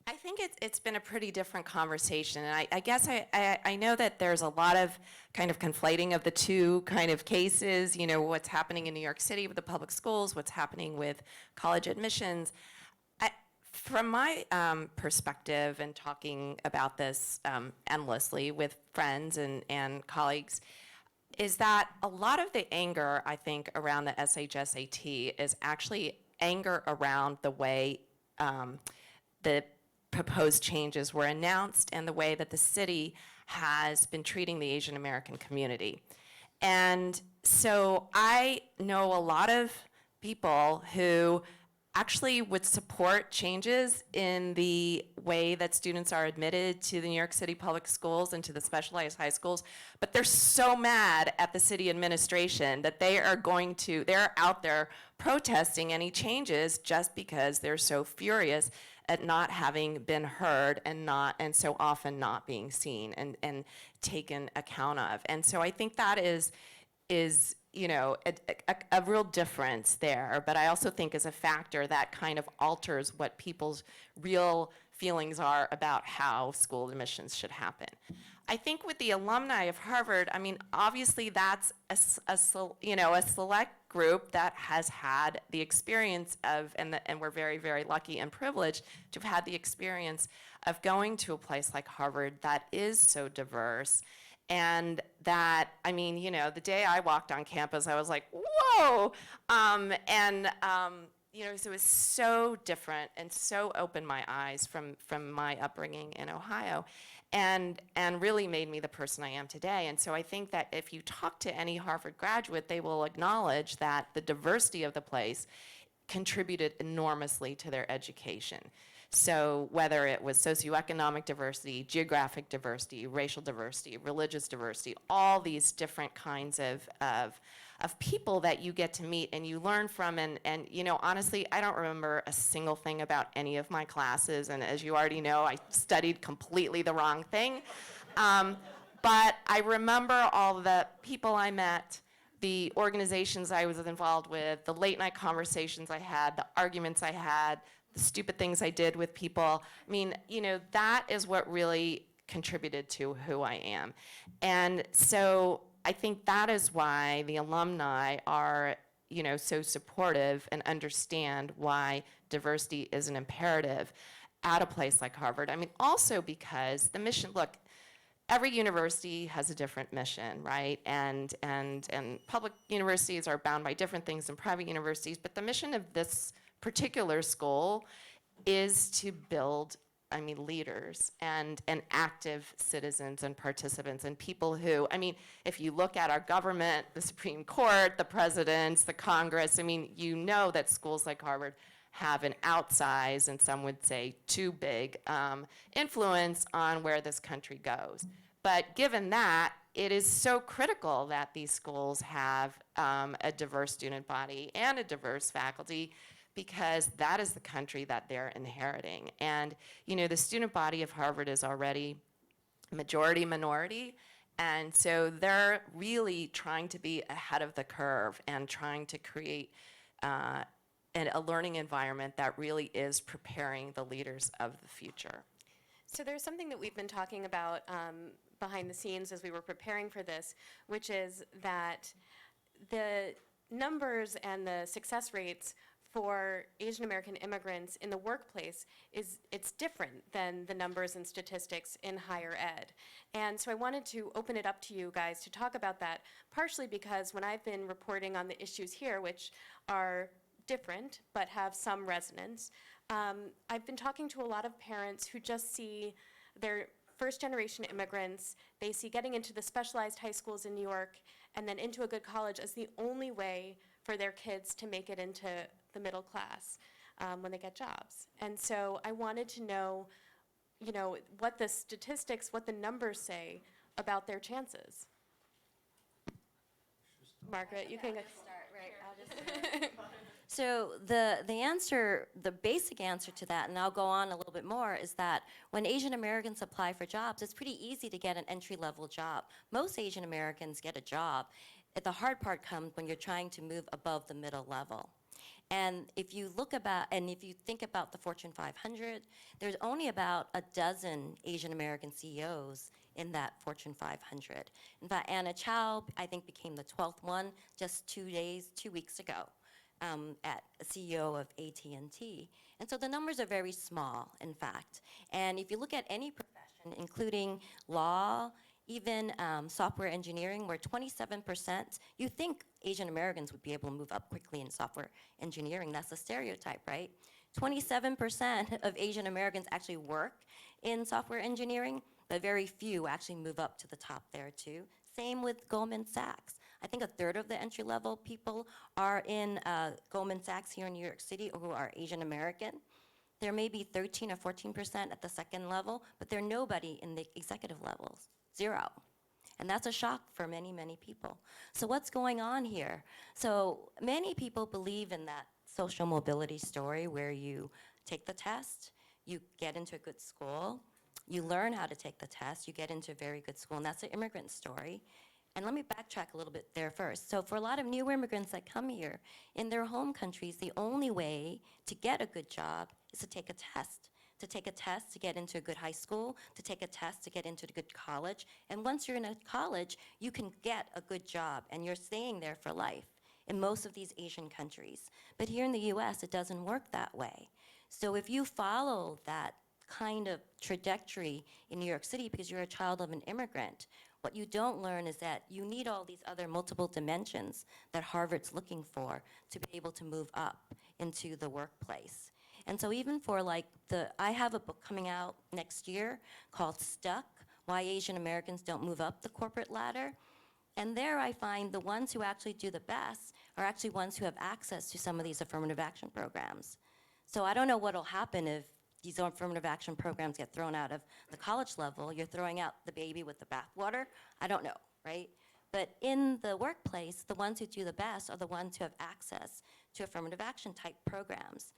D: I think it's been a pretty different conversation. And I guess I know that there's a lot of kind of conflating of the two kind of cases, you know, what's happening in New York City with the public schools, what's happening with college admissions. From my perspective and talking about this endlessly with friends and colleagues, is that a lot of the anger, I think, around the SHSAT is actually anger around the way the proposed changes were announced and the way that the city has been treating the Asian American community. And so I know a lot of people who actually would support changes in the way that students are admitted to the New York City public schools and to the specialized high schools, but they're so mad at the city administration that they're out there protesting any changes just because they're so furious at not having been heard and so often not being seen and taken account of. And so I think that is you know, a real difference there, but I also think is a factor that kind of alters what people's real feelings are about how school admissions should happen. I think with the alumni of Harvard, I mean, obviously that's a select group that has had the experience of, and we're very, very lucky and privileged to have had the experience of going to a place like Harvard that is so diverse. And that, I mean, you know, the day I walked on campus, I was like, whoa! You know, so it was so different and so opened my eyes from my upbringing in Ohio and really made me the person I am today. And so I think that if you talk to any Harvard graduate, they will acknowledge that the diversity of the place contributed enormously to their education. So whether it was socioeconomic diversity, geographic diversity, racial diversity, religious diversity, all these different kinds of people that you get to meet and you learn from, and you know, honestly, I don't remember a single thing about any of my classes, and as you already know, I studied completely the wrong thing. But I remember all the people I met, the organizations I was involved with, the late night conversations I had, the arguments I had, the stupid things I did with people. I mean, you know, that is what really contributed to who I am. And so I think that is why the alumni are, you know, so supportive and understand why diversity is an imperative at a place like Harvard. I mean, also because the mission, look, every university has a different mission, right? And public universities are bound by different things than private universities, but the mission of this particular school is to build, I mean, leaders and active citizens and participants and people who, I mean, if you look at our government, the Supreme Court, the presidents, the Congress, I mean, you know that schools like Harvard have an outsized, and some would say too big, influence on where this country goes. But given that, it is so critical that these schools have a diverse student body and a diverse faculty, because that is the country that they're inheriting. And you know, the student body of Harvard is already majority minority, and so they're really trying to be ahead of the curve and trying to create a learning environment that really is preparing the leaders of the future.
C: So there's something that we've been talking about behind the scenes as we were preparing for this, which is that the numbers and the success rates for Asian American immigrants in the workplace it's different than the numbers and statistics in higher ed. And so I wanted to open it up to you guys to talk about that, partially because when I've been reporting on the issues here, which are different but have some resonance, I've been talking to a lot of parents who just see their first-generation immigrants, they see getting into the specialized high schools in New York and then into a good college as the only way for their kids to make it into the middle class when they get jobs. And so I wanted to know, you know, what the statistics, what the numbers say about their chances. Margaret, you can
E: Start, right? I'll just So the answer, the basic answer to that, and I'll go on a little bit more, is that when Asian Americans apply for jobs, it's pretty easy to get an entry-level job. Most Asian Americans get a job. The hard part comes when you're trying to move above the middle level. And if you think about the Fortune 500, there's only about a dozen Asian American CEOs in that Fortune 500. In fact, Anna Chow, I think, became the 12th one just 2 weeks ago. At CEO of AT&T. And so the numbers are very small, in fact. And if you look at any profession, including law, even software engineering, where 27%, you think Asian Americans would be able to move up quickly in software engineering. That's a stereotype, right? 27% of Asian Americans actually work in software engineering, but very few actually move up to the top there too. Same with Goldman Sachs. I think a third of the entry-level people are in Goldman Sachs here in New York City who are Asian American. There may be 13 or 14% at the second level, but they're nobody in the executive levels, 0. And that's a shock for many, many people. So what's going on here? So many people believe in that social mobility story where you take the test, you get into a good school, you learn how to take the test, you get into a very good school, and that's the immigrant story. And let me backtrack a little bit there first. So for a lot of new immigrants that come here, in their home countries, the only way to get a good job is to take a test. To take a test to get into a good high school, to take a test to get into a good college. And once you're in a college, you can get a good job, and you're staying there for life in most of these Asian countries. But here in the US, it doesn't work that way. So if you follow that kind of trajectory in New York City because you're a child of an immigrant, what you don't learn is that you need all these other multiple dimensions that Harvard's looking for to be able to move up into the workplace. And so even for I have a book coming out next year called Stuck, Why Asian Americans Don't Move Up the Corporate Ladder. And there I find the ones who actually do the best are actually ones who have access to some of these affirmative action programs. So I don't know what will happen if these affirmative action programs get thrown out of the college level. You're throwing out the baby with the bathwater. I don't know, right? But in the workplace, the ones who do the best are the ones who have access to affirmative action type programs.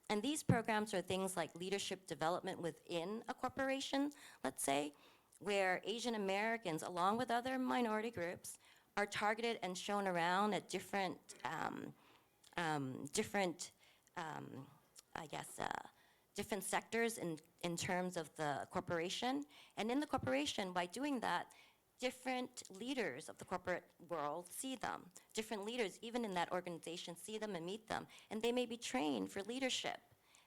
E: And these programs are things like leadership development within a corporation, let's say, where Asian Americans, along with other minority groups, are targeted and shown around at different, different sectors in terms of the corporation. And in the corporation, by doing that, different leaders of the corporate world see them. Different leaders, even in that organization, see them and meet them. And they may be trained for leadership.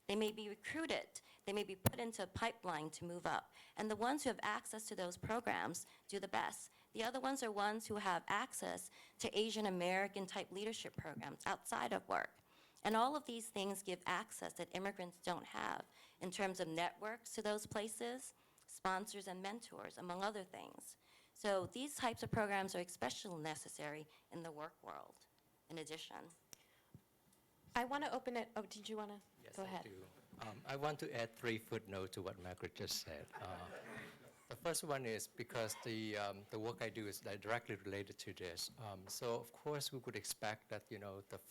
E: They may be recruited. They may be put into a pipeline to move up. And the ones who have access to those programs do the best. The other ones are ones who have access to Asian American type leadership programs outside of work. And all of these things give access that immigrants don't have in terms of networks to those places, sponsors and mentors, among other things. So these types of programs are especially necessary in the work world, in addition.
C: I want to open it. Oh, did you want to?
F: Yes,
C: Go ahead.
F: I do. I want to add 3 footnotes to what Margaret just said. The first one is because the work I do is directly related to this. So of course we would expect that the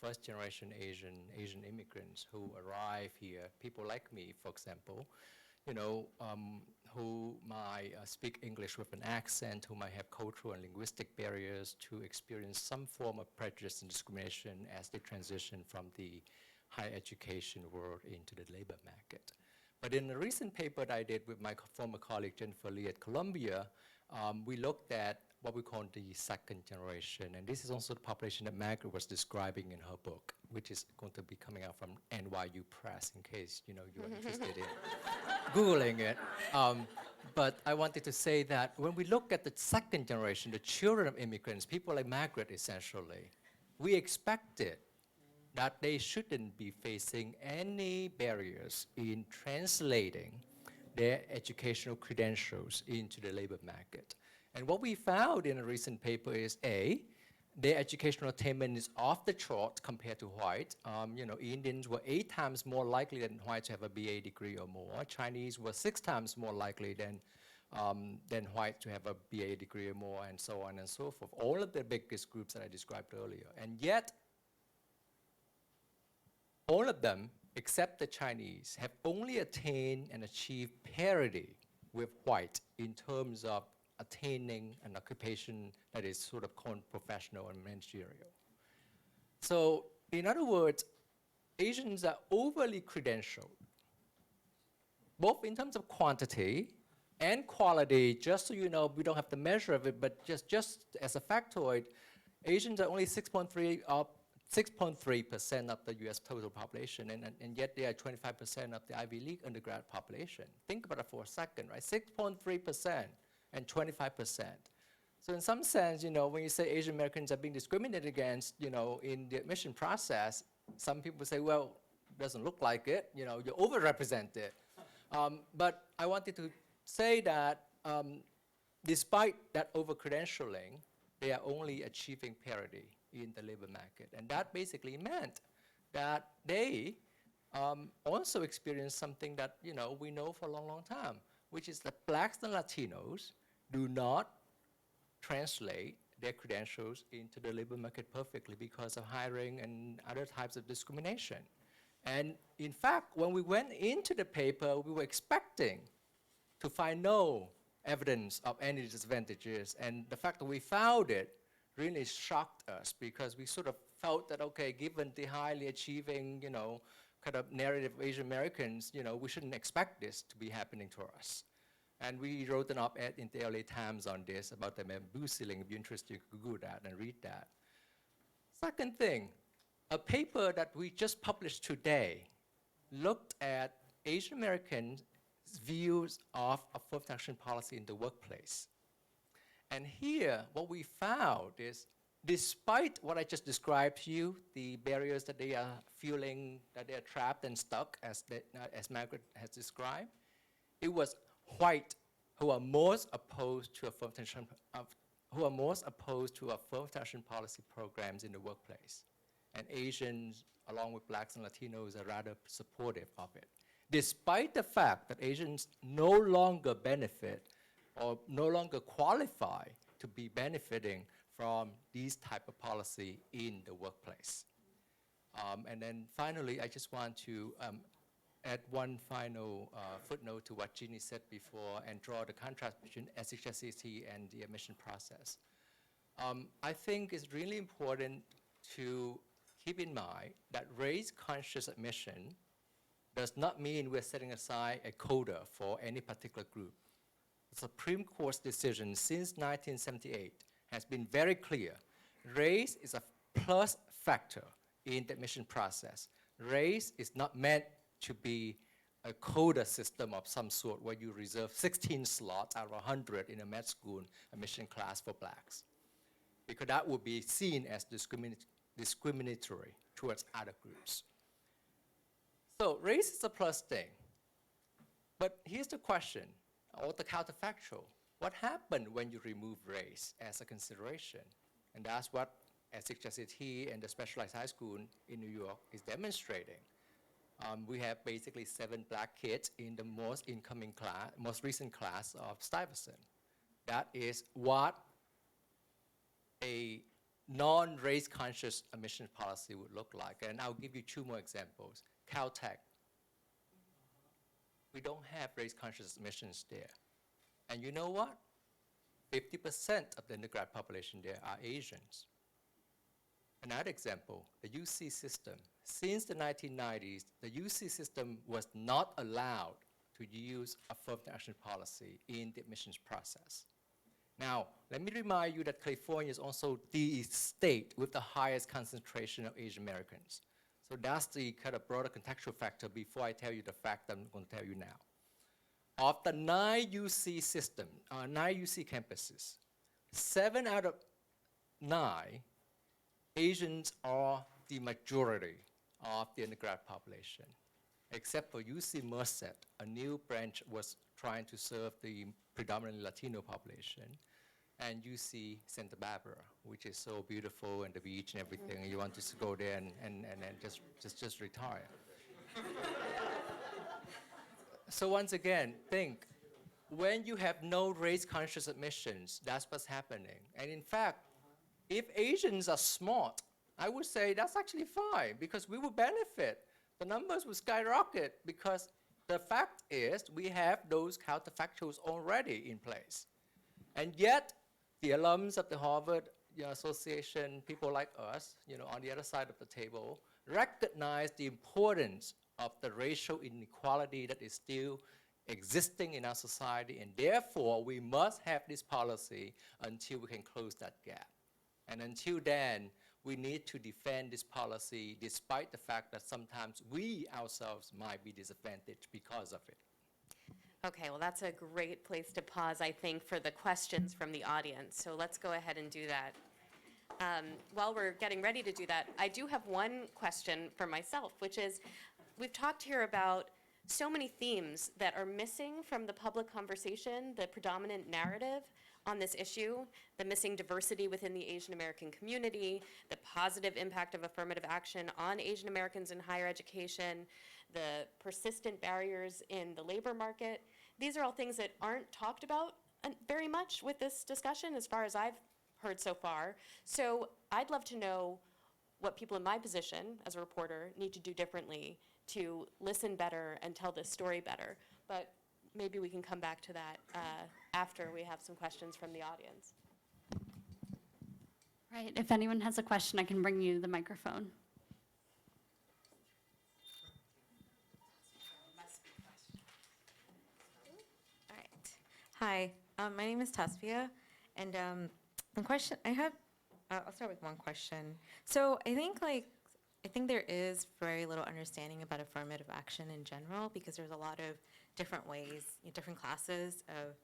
F: first generation Asian immigrants who arrive here, people like me, for example, who might speak English with an accent, who might have cultural and linguistic barriers to experience some form of prejudice and discrimination as they transition from the higher education world into the labor market. But in a recent paper that I did with my former colleague Jennifer Lee at Columbia, we looked at what we call the second generation. And this is also the population that Margaret was describing in her book, which is going to be coming out from NYU Press in case you're interested in Googling it. But I wanted to say that when we look at the second generation, the children of immigrants, people like Margaret essentially, we expected that they shouldn't be facing any barriers in translating their educational credentials into the labor market. And what we found in a recent paper is their educational attainment is off the chart compared to white. Indians were 8 times more likely than whites to have a BA degree or more. Chinese were 6 times more likely than white to have a BA degree or more, and so on and so forth. All of the biggest groups that I described earlier. And yet, all of them, except the Chinese, have only attained and achieved parity with white in terms of attaining an occupation that is sort of called professional and managerial. So, in other words, Asians are overly credentialed, both in terms of quantity and quality. Just so you know, we don't have the measure of it, but just as a factoid, Asians are only 6.3% of the US total population, and yet they are 25% of the Ivy League undergrad population. Think about it for a second, right? 6.3% and 25%. So in some sense, when you say Asian Americans are being discriminated against, in the admission process, some people say, well, it doesn't look like it, you're overrepresented. But I wanted to say that despite that over-credentialing, they are only achieving parity in the labor market. And that basically meant that they also experienced something that we know for a long, long time, which is that blacks and Latinos do not translate their credentials into the labor market perfectly because of hiring and other types of discrimination. And in fact, when we went into the paper, we were expecting to find no evidence of any disadvantages. And the fact that we found it really shocked us because we sort of felt that, okay, given the highly achieving, kind of narrative of Asian Americans, we shouldn't expect this to be happening to us. And we wrote an op-ed in the LA Times on this about the bamboo ceiling. If you're interested, you could Google that and read that. Second thing, a paper that we just published today looked at Asian Americans' views of affirmative action policy in the workplace. And here, what we found is, despite what I just described to you, the barriers that they are feeling, that they are trapped and stuck, as Margaret has described, it was white who are most opposed to affirmative action policy programs in the workplace. and Asians, along with blacks and Latinos, are rather supportive of it, despite the fact that Asians no longer benefit or no longer qualify to be benefiting from these type of policy in the workplace. And then finally, I just want to add one final footnote to what Jeannie said before and draw the contrast between HyperSelectivity and the admission process. I think it's really important to keep in mind that race-conscious admission does not mean we're setting aside a quota for any particular group. The Supreme Court's decision since 1978 has been very clear. Race is a plus factor in the admission process. Race is not meant to be a quota system of some sort where you reserve 16 slots out of 100 in a med school admission class for blacks, because that would be seen as discriminatory towards other groups. So race is a plus thing. But here's the question, or the counterfactual. What happened when you remove race as a consideration? And that's what HyperSelectivity and the specialized high school in New York is demonstrating. We have basically 7 black kids in the most recent class of Stuyvesant. That is what a non-race conscious admission policy would look like. And I'll give you 2 more examples. Caltech. We don't have race conscious admissions there. And you know what? 50% of the undergrad population there are Asians. Another example, the UC system. Since the 1990s, the UC system was not allowed to use affirmative action policy in the admissions process. Now, let me remind you that California is also the state with the highest concentration of Asian Americans. So that's the kind of broader contextual factor before I tell you the fact I'm going to tell you now. Of the 9 UC campuses, 7 out of 9 Asians are the majority of the undergrad population, except for UC Merced. A new branch was trying to serve the predominantly Latino population, and UC Santa Barbara, which is so beautiful, and the beach and everything, and you want to just go there and just retire. So once again, think, when you have no race-conscious admissions, that's what's happening. And in fact, if Asians are smart, I would say that's actually fine, because we will benefit. The numbers will skyrocket, because the fact is we have those counterfactuals already in place. And yet, the alums of the Harvard Association, people like us, on the other side of the table, recognize the importance of the racial inequality that is still existing in our society, and therefore we must have this policy until we can close that gap. And until then, we need to defend this policy despite the fact that sometimes we ourselves might be disadvantaged because of it.
C: Okay, well, that's a great place to pause, I think, for the questions from the audience. So let's go ahead and do that. While we're getting ready to do that, I do have one question for myself, which is, we've talked here about so many themes that are missing from the public conversation, the predominant narrative on this issue, the missing diversity within the Asian American community, the positive impact of affirmative action on Asian Americans in higher education, the persistent barriers in the labor market. These are all things that aren't talked about very much with this discussion, as far as I've heard so far. So I'd love to know what people in my position as a reporter need to do differently to listen better and tell this story better. But maybe we can come back to that after we have some questions from the audience.
G: Right, if anyone has a question, I can bring you the microphone.
H: All right. Hi, my name is Tasvia, and the question I have, I'll start with one question. So I think there is very little understanding about affirmative action in general, because there's a lot of different ways, different classes of,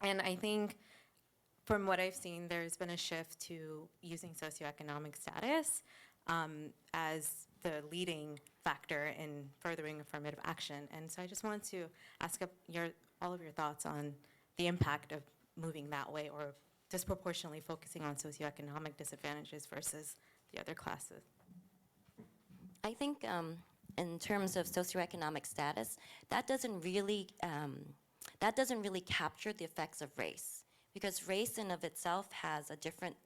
H: and I think from what I've seen, there's been a shift to using socioeconomic status as the leading factor in furthering affirmative action. And so I just wanted to ask all of your thoughts on the impact of moving that way, or disproportionately focusing on socioeconomic disadvantages versus the other classes.
E: I think in terms of socioeconomic status, that doesn't really capture the effects of race, because race in of itself has a different,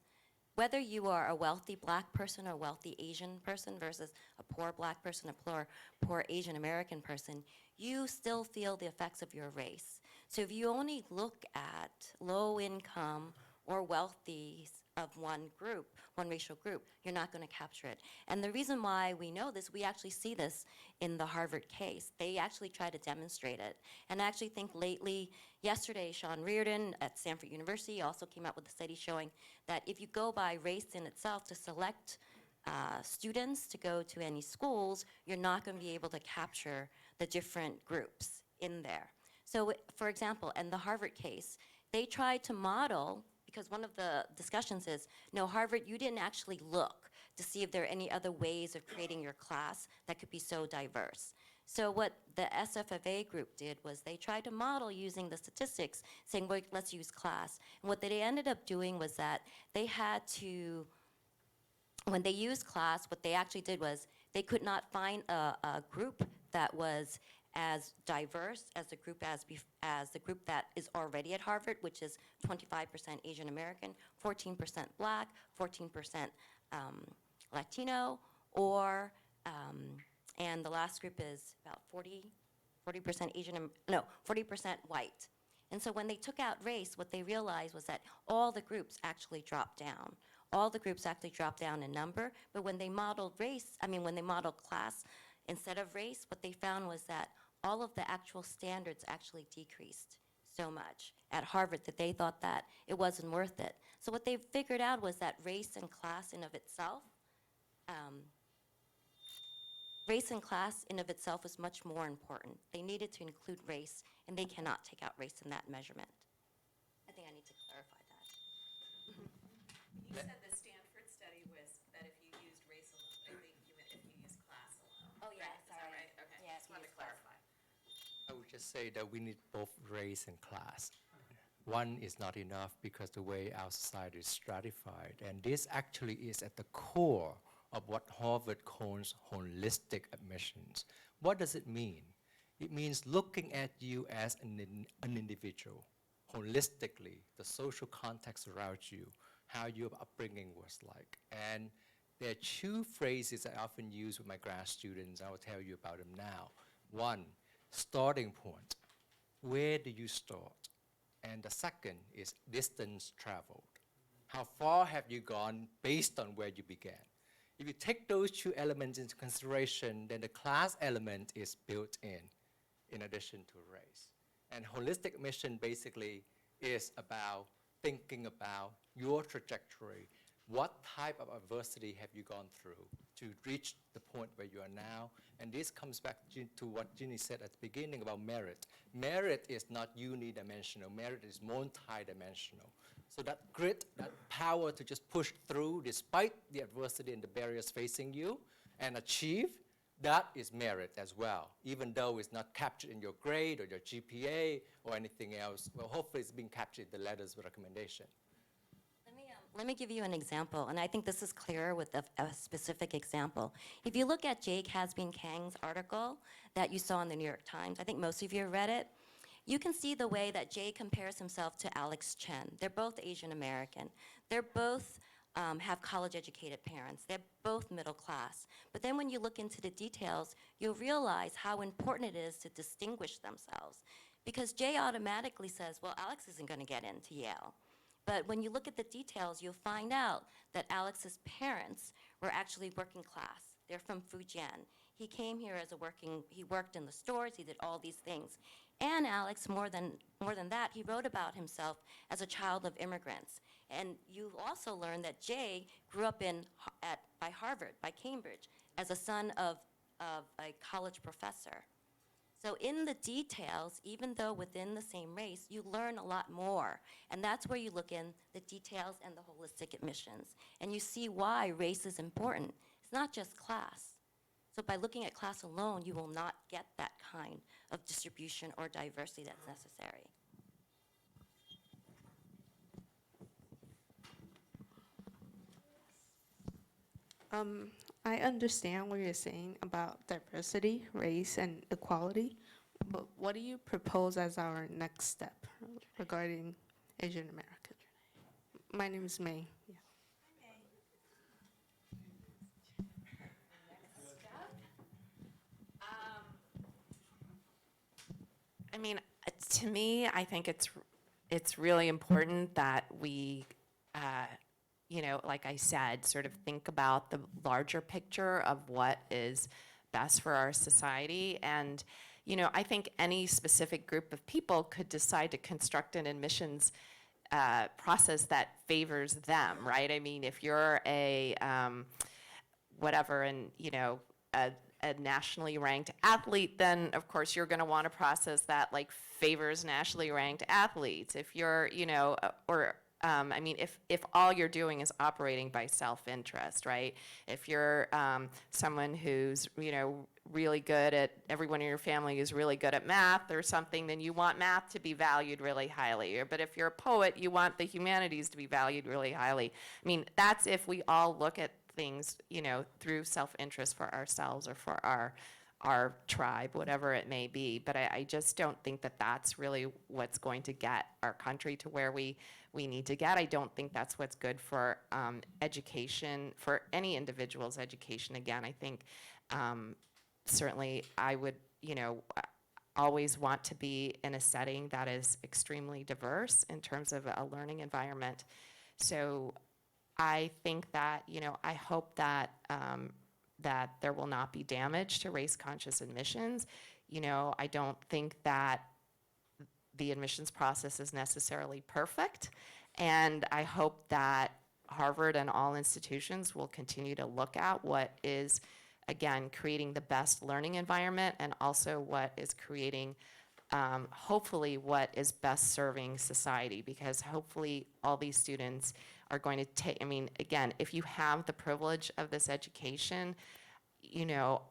E: whether you are a wealthy black person or a wealthy Asian person versus a poor black person, a poor Asian American person, you still feel the effects of your race. So if you only look at low income or wealthy of one group, one racial group, you're not going to capture it. And the reason why we know this, we actually see this in the Harvard case. They actually try to demonstrate it. And I actually think yesterday, Sean Reardon at Stanford University also came out with a study showing that if you go by race in itself to select students to go to any schools, you're not going to be able to capture the different groups in there. So, for example, in the Harvard case, they tried to model, because one of the discussions is, no, Harvard, you didn't actually look to see if there are any other ways of creating your class that could be so diverse. So what the SFFA group did was they tried to model using the statistics, saying, well, let's use class. And what they ended up doing was that they had to, when they used class, what they actually did was they could not find a group that was as diverse as the group that is already at Harvard, which is 25% Asian American, 14% Black, 14% Latino, and the last group is about 40% 40% white. And so when they took out race, what they realized was that all the groups actually dropped down. All the groups actually dropped down in number, but when they modeled when they modeled class instead of race, what they found was that all of the actual standards actually decreased so much at Harvard that they thought that it wasn't worth it. So what they figured out was that race and class in of itself was much more important. They needed to include race, and they cannot take out race in that measurement. I think I need to clarify that.
D: You said the Stanford study was that if you used race alone, I think you meant if you used class alone.
E: Oh, yeah,
D: right?
E: sorry.
D: Is that right? Okay,
E: Yeah,
D: just
E: if you
D: wanted to
E: use class.
D: clarify.
F: I would just say that we need both race and class. One is not enough because the way our society is stratified, and this actually is at the core of what Harvard calls holistic admissions. What does it mean? It means looking at you as an individual, holistically, the social context around you, how your upbringing was like. And there are two phrases I often use with my grad students. I will tell you about them now. One, starting point. Where do you start? And the second is distance traveled. How far have you gone based on where you began? If you take those two elements into consideration, then the class element is built in addition to race. And holistic admission basically is about thinking about your trajectory. What type of adversity have you gone through to reach the point where you are now? And this comes back to what Ginny said at the beginning about merit. Merit is not unidimensional. Merit is multidimensional. So that grit, that power to just push through despite the adversity and the barriers facing you and achieve, that is merit as well, even though it's not captured in your grade or your GPA or anything else. Well, hopefully it's being captured in the letters of recommendation.
E: Let me give you an example, and I think this is clearer with a specific example. If you look at Jay Casbean-Kang's article that you saw in the New York Times, I think most of you have read it, you can see the way that Jay compares himself to Alex Chen. They're both Asian American. They're both have college-educated parents. They're both middle class. But then when you look into the details, you'll realize how important it is to distinguish themselves. Because Jay automatically says, well, Alex isn't going to get into Yale. But when you look at the details, you'll find out that Alex's parents were actually working class. They're from Fujian. He came here as he worked in the stores, he did all these things. And Alex, more than that, he wrote about himself as a child of immigrants. And you also learn that Jay grew up by Harvard, by Cambridge, as a son of a college professor. So in the details, even though within the same race, you learn a lot more. And that's where you look in the details and the holistic admissions. And you see why race is important. It's not just class. So by looking at class alone, you will not get that kind of distribution or diversity that's necessary.
I: I understand what you're saying about diversity, race, and equality, but what do you propose as our next step regarding Asian American? My name is May. Yeah.
D: I mean, to me, I think it's really important that we, like I said, sort of think about the larger picture of what is best for our society. And, I think any specific group of people could decide to construct an admissions process that favors them, right? I mean, if you're a whatever, and a nationally ranked athlete, then of course you're going to want a process that like favors nationally ranked athletes. If you're, if all you're doing is operating by self-interest, right? If you're someone who's, really good at, everyone in your family is really good at math or something, then you want math to be valued really highly. But if you're a poet, you want the humanities to be valued really highly. I mean, that's if we all look at things, through self-interest for ourselves or for our tribe, whatever it may be. But I just don't think that that's really what's going to get our country to where we need to get. I don't think that's what's good for education, for any individual's education. Again, I think certainly I would, always want to be in a setting that is extremely diverse in terms of a learning environment. So I think that, I hope that that there will not be damage to race-conscious admissions. I don't think that the admissions process is necessarily perfect, and I hope that Harvard and all institutions will continue to look at what is, again, creating the best learning environment, and also what is creating hopefully what is best serving society, because hopefully all these students are going to take, again, if you have the privilege of this education,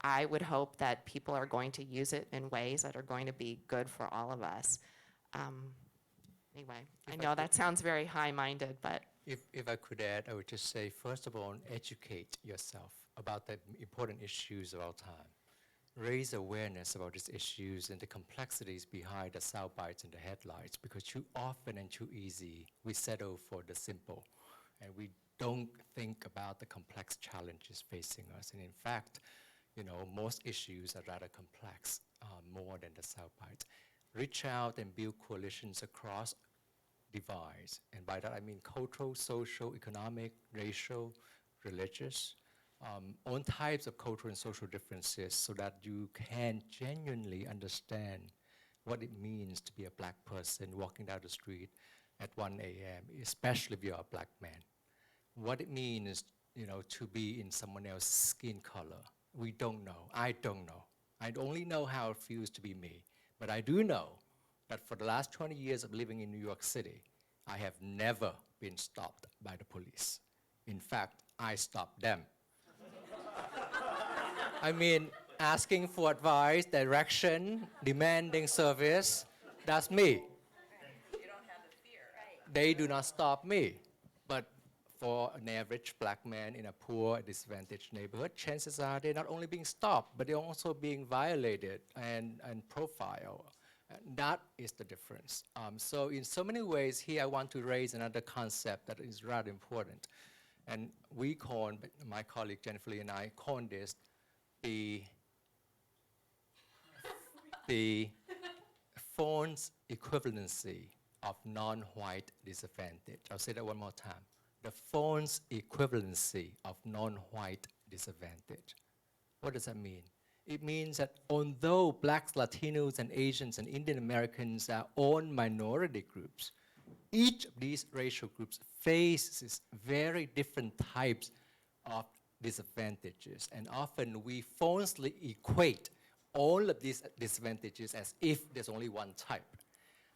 D: I would hope that people are going to use it in ways that are going to be good for all of us. Anyway, I know that sounds very high-minded, but.
F: If I could add, I would just say, first of all, educate yourself about the important issues of our time. Raise awareness about these issues and the complexities behind the sound bites and the headlines, because too often and too easy, we settle for the simple, and we don't think about the complex challenges facing us. And in fact, most issues are rather complex, more than the sound bites. Reach out and build coalitions across divides, and by that I mean cultural, social, economic, racial, religious, all types of cultural and social differences, so that you can genuinely understand what it means to be a black person walking down the street at 1 a.m., especially if you're a black man. What it means, to be in someone else's skin color. We don't know. I don't know. I only know how it feels to be me. But I do know that for the last 20 years of living in New York City, I have never been stopped by the police. In fact, I stopped them. Asking for advice, direction, demanding service, that's me. You don't have the fear, right? They do not stop me. But for an average black man in a poor, disadvantaged neighborhood, chances are they're not only being stopped, but they're also being violated and profiled. That is the difference. So in so many ways, here I want to raise another concept that is rather important. And we call, my colleague Jennifer Lee and I call this the phone's equivalency of non-white disadvantage. I'll say that one more time. The phone's equivalency of non-white disadvantage. What does that mean? It means that although blacks, Latinos, and Asians and Indian Americans are all minority groups, each of these racial groups faces very different types of disadvantages. And often we falsely equate all of these disadvantages as if there's only one type.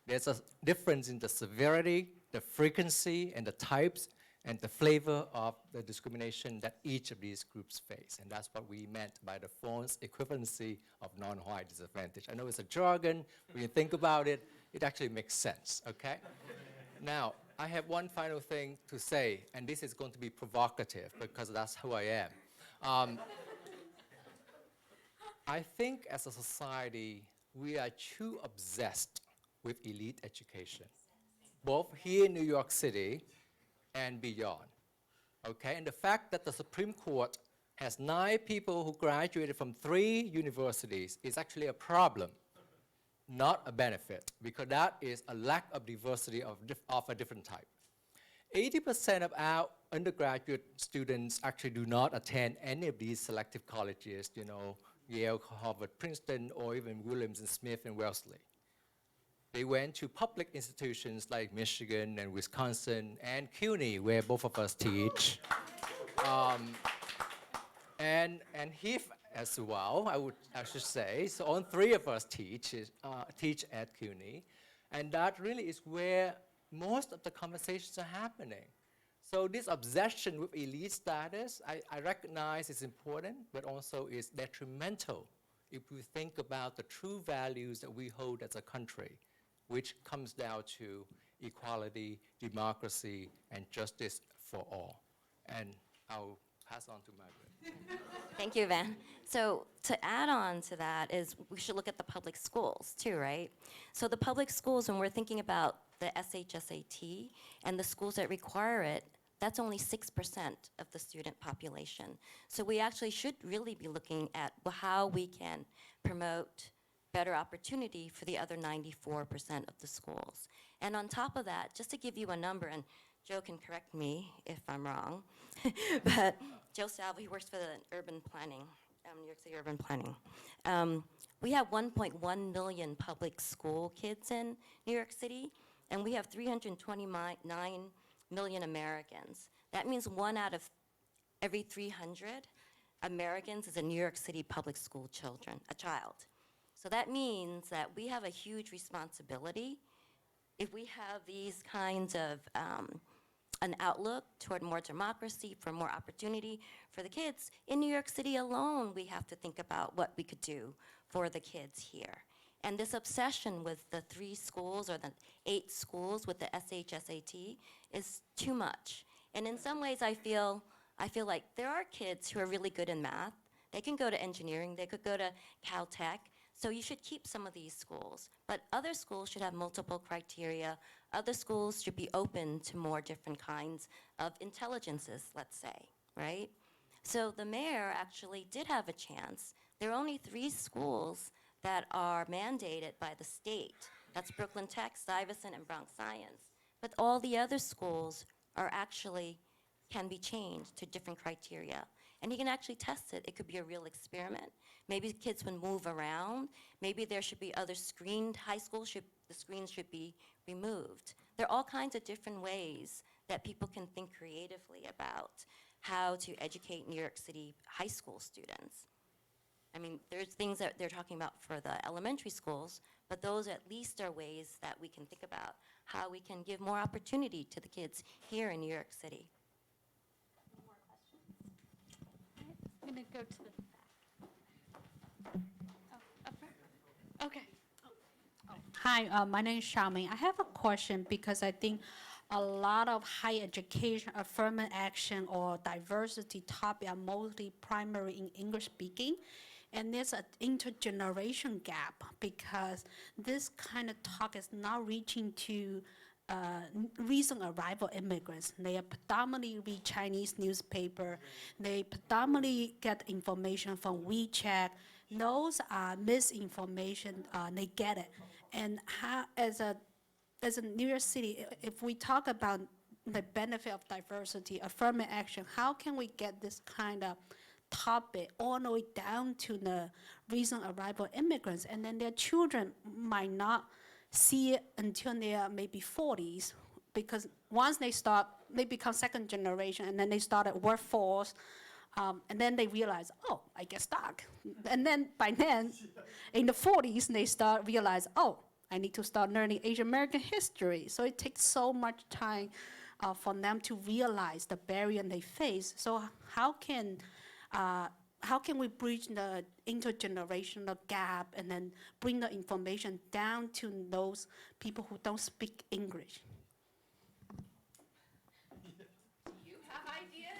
F: There's a difference in the severity, the frequency, and the types, and the flavor of the discrimination that each of these groups face. And that's what we meant by the false equivalency of non-white disadvantage. I know it's a jargon. When you think about it, it actually makes sense, okay? Now, I have one final thing to say, and this is going to be provocative because that's who I am. I think as a society, we are too obsessed with elite education, both here in New York City and beyond. Okay, and the fact that the Supreme Court has 9 people who graduated from 3 universities is actually a problem, not a benefit, because that is a lack of diversity of a different type. 80% of our undergraduate students actually do not attend any of these selective colleges, you know, Yale, Harvard, Princeton, or even Williams and Smith and Wellesley. They went to public institutions like Michigan and Wisconsin and CUNY, where both of us teach. And HIF as well, I should say. So all 3 of us teach at CUNY. And that really is where most of the conversations are happening. So this obsession with elite status, I recognize is important, but also is detrimental if we think about the true values that we hold as a country, which comes down to equality, democracy, and justice for all. And I'll pass on to Margaret.
E: Thank you, Van. So to add on to that is we should look at the public schools too, right? So the public schools, when we're thinking about the SHSAT and the schools that require it, that's only 6% of the student population. So we actually should really be looking at how we can promote better opportunity for the other 94% of the schools. And on top of that, just to give you a number, and Joe can correct me if I'm wrong, but Joe Salvo, he works for the urban planning, New York City urban planning. We have 1.1 million public school kids in New York City, and we have 329 million Americans. That means 1 out of every 300 Americans is a New York City public school child. So that means that we have a huge responsibility if we have these kinds of an outlook toward more democracy, for more opportunity for the kids. In New York City alone, we have to think about what we could do for the kids here. And this obsession with the 3 schools or the 8 schools with the SHSAT is too much. And in some ways, I feel like there are kids who are really good in math. They can go to engineering, they could go to Caltech. So you should keep some of these schools. But other schools should have multiple criteria. Other schools should be open to more different kinds of intelligences, let's say, right? So the mayor actually did have a chance. There are only 3 schools that are mandated by the state. That's Brooklyn Tech, Stuyvesant, and Bronx Science. But all the other schools are actually, can be changed to different criteria. And he can actually test it. It could be a real experiment. Maybe kids would move around. Maybe there should be other screened high schools, the screens should be removed. There are all kinds of different ways that people can think creatively about how to educate New York City high school students. I mean, there's things that they're talking about for the elementary schools, but those at least are ways that we can think about how we can give more opportunity to the kids here in New York City.
G: I'm going to go to the back. Oh, up there? Okay. Hi, my name is Xiaoming. I have a question because I think a lot of higher education, affirmative action, or diversity topic are mostly primary in English speaking. And there's an intergeneration gap because this kind of talk is not reaching to recent arrival immigrants. They are predominantly read Chinese newspaper. They predominantly get information from WeChat. Those are misinformation. They get it. And how, as a New York City, if we talk about the benefit of diversity, affirmative action, how can we get this kind of topic all the way down to the recent arrival immigrants, and then their children might not see it until they are maybe 40s, because once they become second generation, and then they start at workforce, and then they realize, oh, I get stuck. And then by then, in the 40s, they start realize, oh, I need to start learning Asian American history. So it takes so much time for them to realize the barrier they face. So how can we bridge the intergenerational gap and then bring the information down to those people who don't speak English?
C: Do you have ideas?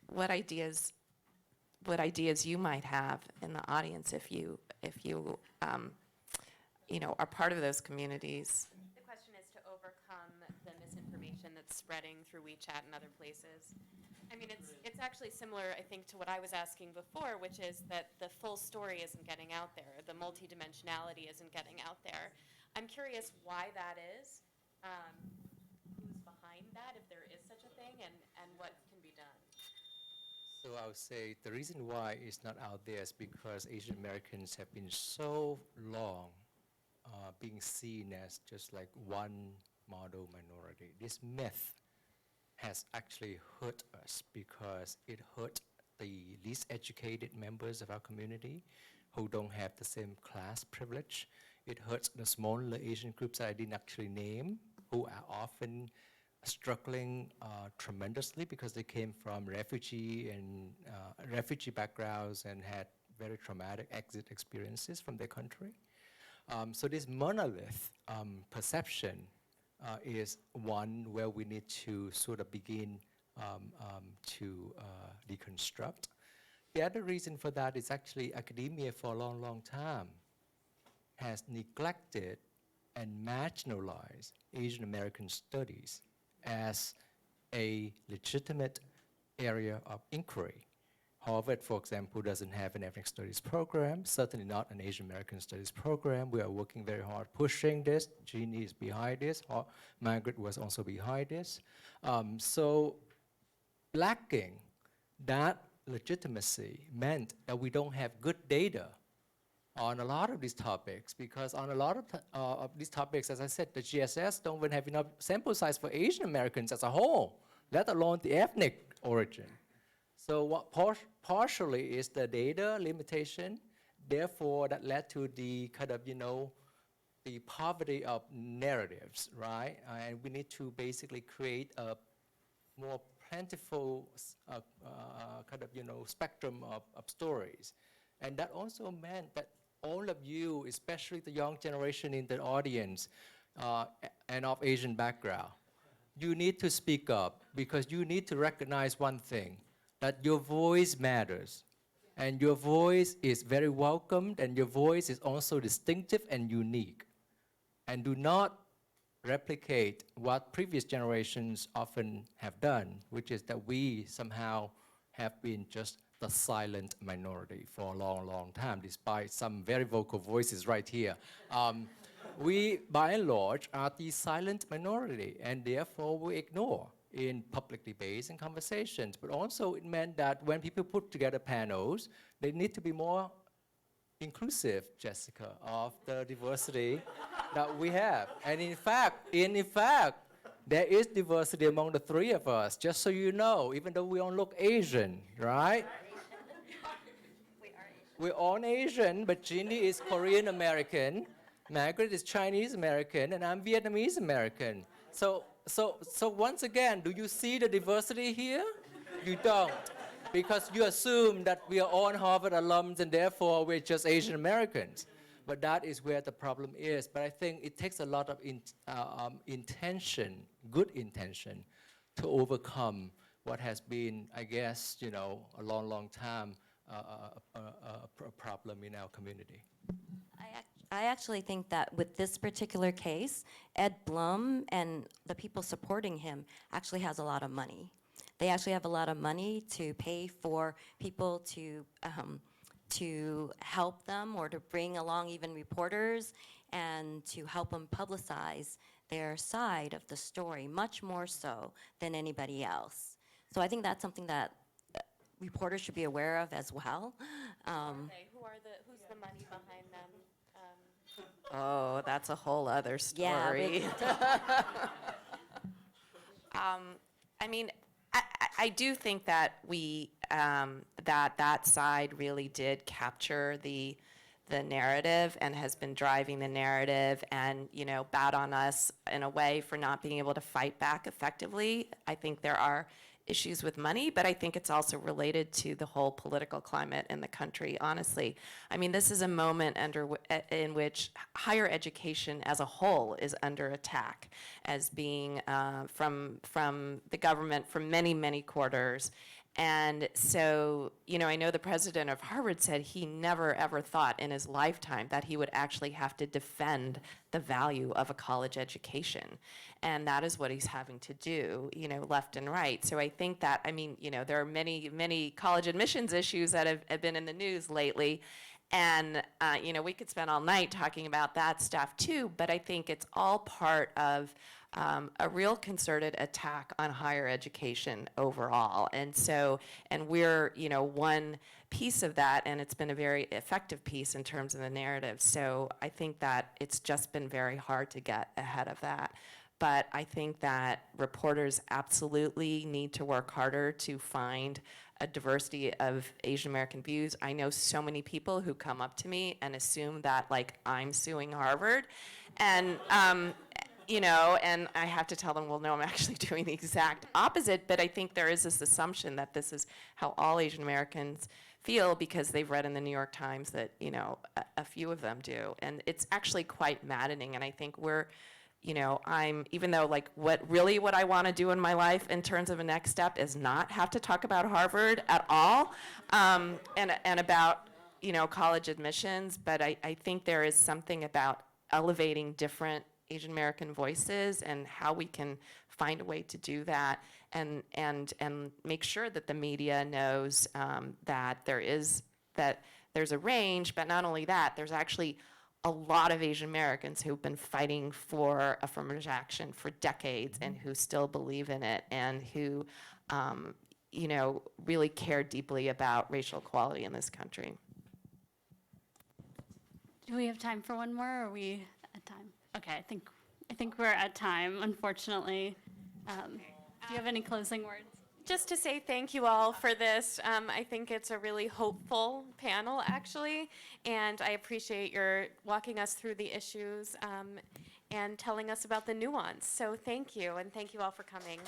D: what ideas you might have in the audience if you are part of those communities.
C: The question is to overcome the misinformation that's spreading through WeChat and other places. I mean, it's actually similar, I think, to what I was asking before, which is that the full story isn't getting out there. The multidimensionality isn't getting out there. I'm curious why that is, who's behind that, if there is such a thing, and what can be done.
F: So I would say the reason why it's not out there is because Asian Americans have been so long being seen as just like one model minority. This myth has actually hurt us because it hurt the least educated members of our community who don't have the same class privilege. It hurts the smaller Asian groups that I didn't actually name, who are often struggling tremendously because they came from refugee backgrounds and had very traumatic exit experiences from their country. So this monolith perception is one where we need to sort of begin to deconstruct. The other reason for that is actually academia for a long, long time has neglected and marginalized Asian American studies as a legitimate area of inquiry. Harvard, for example, doesn't have an ethnic studies program, certainly not an Asian American studies program. We are working very hard pushing this. Jeannie is behind this. Margaret was also behind this. So lacking that legitimacy meant that we don't have good data on a lot of these topics, because on a lot of these topics, as I said, the GSS don't even have enough sample size for Asian Americans as a whole, let alone the ethnic origin. So what partially is the data limitation, therefore that led to the kind of, the poverty of narratives, right? And we need to basically create a more plentiful kind of, spectrum of stories. And that also meant that all of you, especially the young generation in the audience and of Asian background, you need to speak up because you need to recognize one thing, that your voice matters. And your voice is very welcomed, and your voice is also distinctive and unique. And do not replicate what previous generations often have done, which is that we somehow have been just the silent minority for a long, long time, despite some very vocal voices right here. We, by and large, are the silent minority, and therefore we ignore in public debates and conversations. But also it meant that when people put together panels, they need to be more inclusive, Jessica, of the diversity that we have. And in fact, there is diversity among the three of us, just so you know, even though we don't look Asian, right? We're all Asian, but Jeannie is Korean American, Margaret is Chinese American, and I'm Vietnamese American. So once again, do you see the diversity here? You don't, because you assume that we are all Harvard alums and therefore we're just Asian Americans. But that is where the problem is. But I think it takes a lot of intention, good intention, to overcome what has been, I guess, a long, long time a problem in our community.
E: I actually think that with this particular case, Ed Blum and the people supporting him actually has a lot of money. They actually have a lot of money to pay for people to help them or to bring along even reporters and to help them publicize their side of the story, much more so than anybody else. So I think that's something that reporters should be aware of as well.
C: Who's the money behind them?
D: Oh, that's a whole other
E: Yeah,
D: story. I mean, I do think that that side really did capture the narrative and has been driving the narrative and, bad on us in a way for not being able to fight back effectively. I think there are issues with money, but I think it's also related to the whole political climate in the country, honestly. I mean, this is a moment in which higher education as a whole is under attack as being from the government from many, many quarters. And so, I know the president of Harvard said he never ever thought in his lifetime that he would actually have to defend the value of a college education. And that is what he's having to do, left and right. So I think that, there are many, many college admissions issues that have been in the news lately. And, we could spend all night talking about that stuff too, but I think it's all part of a real concerted attack on higher education overall. And so, we're, one piece of that, and it's been a very effective piece in terms of the narrative. So I think that it's just been very hard to get ahead of that. But I think that reporters absolutely need to work harder to find a diversity of Asian American views. I know so many people who come up to me and assume that, like, I'm suing Harvard. And, and I have to tell them, well, no, I'm actually doing the exact opposite. But I think there is this assumption that this is how all Asian Americans feel because they've read in the New York Times that, a few of them do. And it's actually quite maddening. And I think we're, even though what I want to do in my life in terms of a next step is not have to talk about Harvard at all, and about, college admissions, but I think there is something about elevating different Asian American voices and how we can find a way to do that and make sure that the media knows that there's a range, but not only that, there's actually a lot of Asian Americans who've been fighting for affirmative action for decades and who still believe in it and who, really care deeply about racial equality in this country.
G: Do we have time for one more, or are we at time? Okay, I think we're at time, unfortunately. Do you have any closing words?
C: Just to say thank you all for this. I think it's a really hopeful panel, actually, and I appreciate your walking us through the issues and telling us about the nuance. So thank you, and thank you all for coming.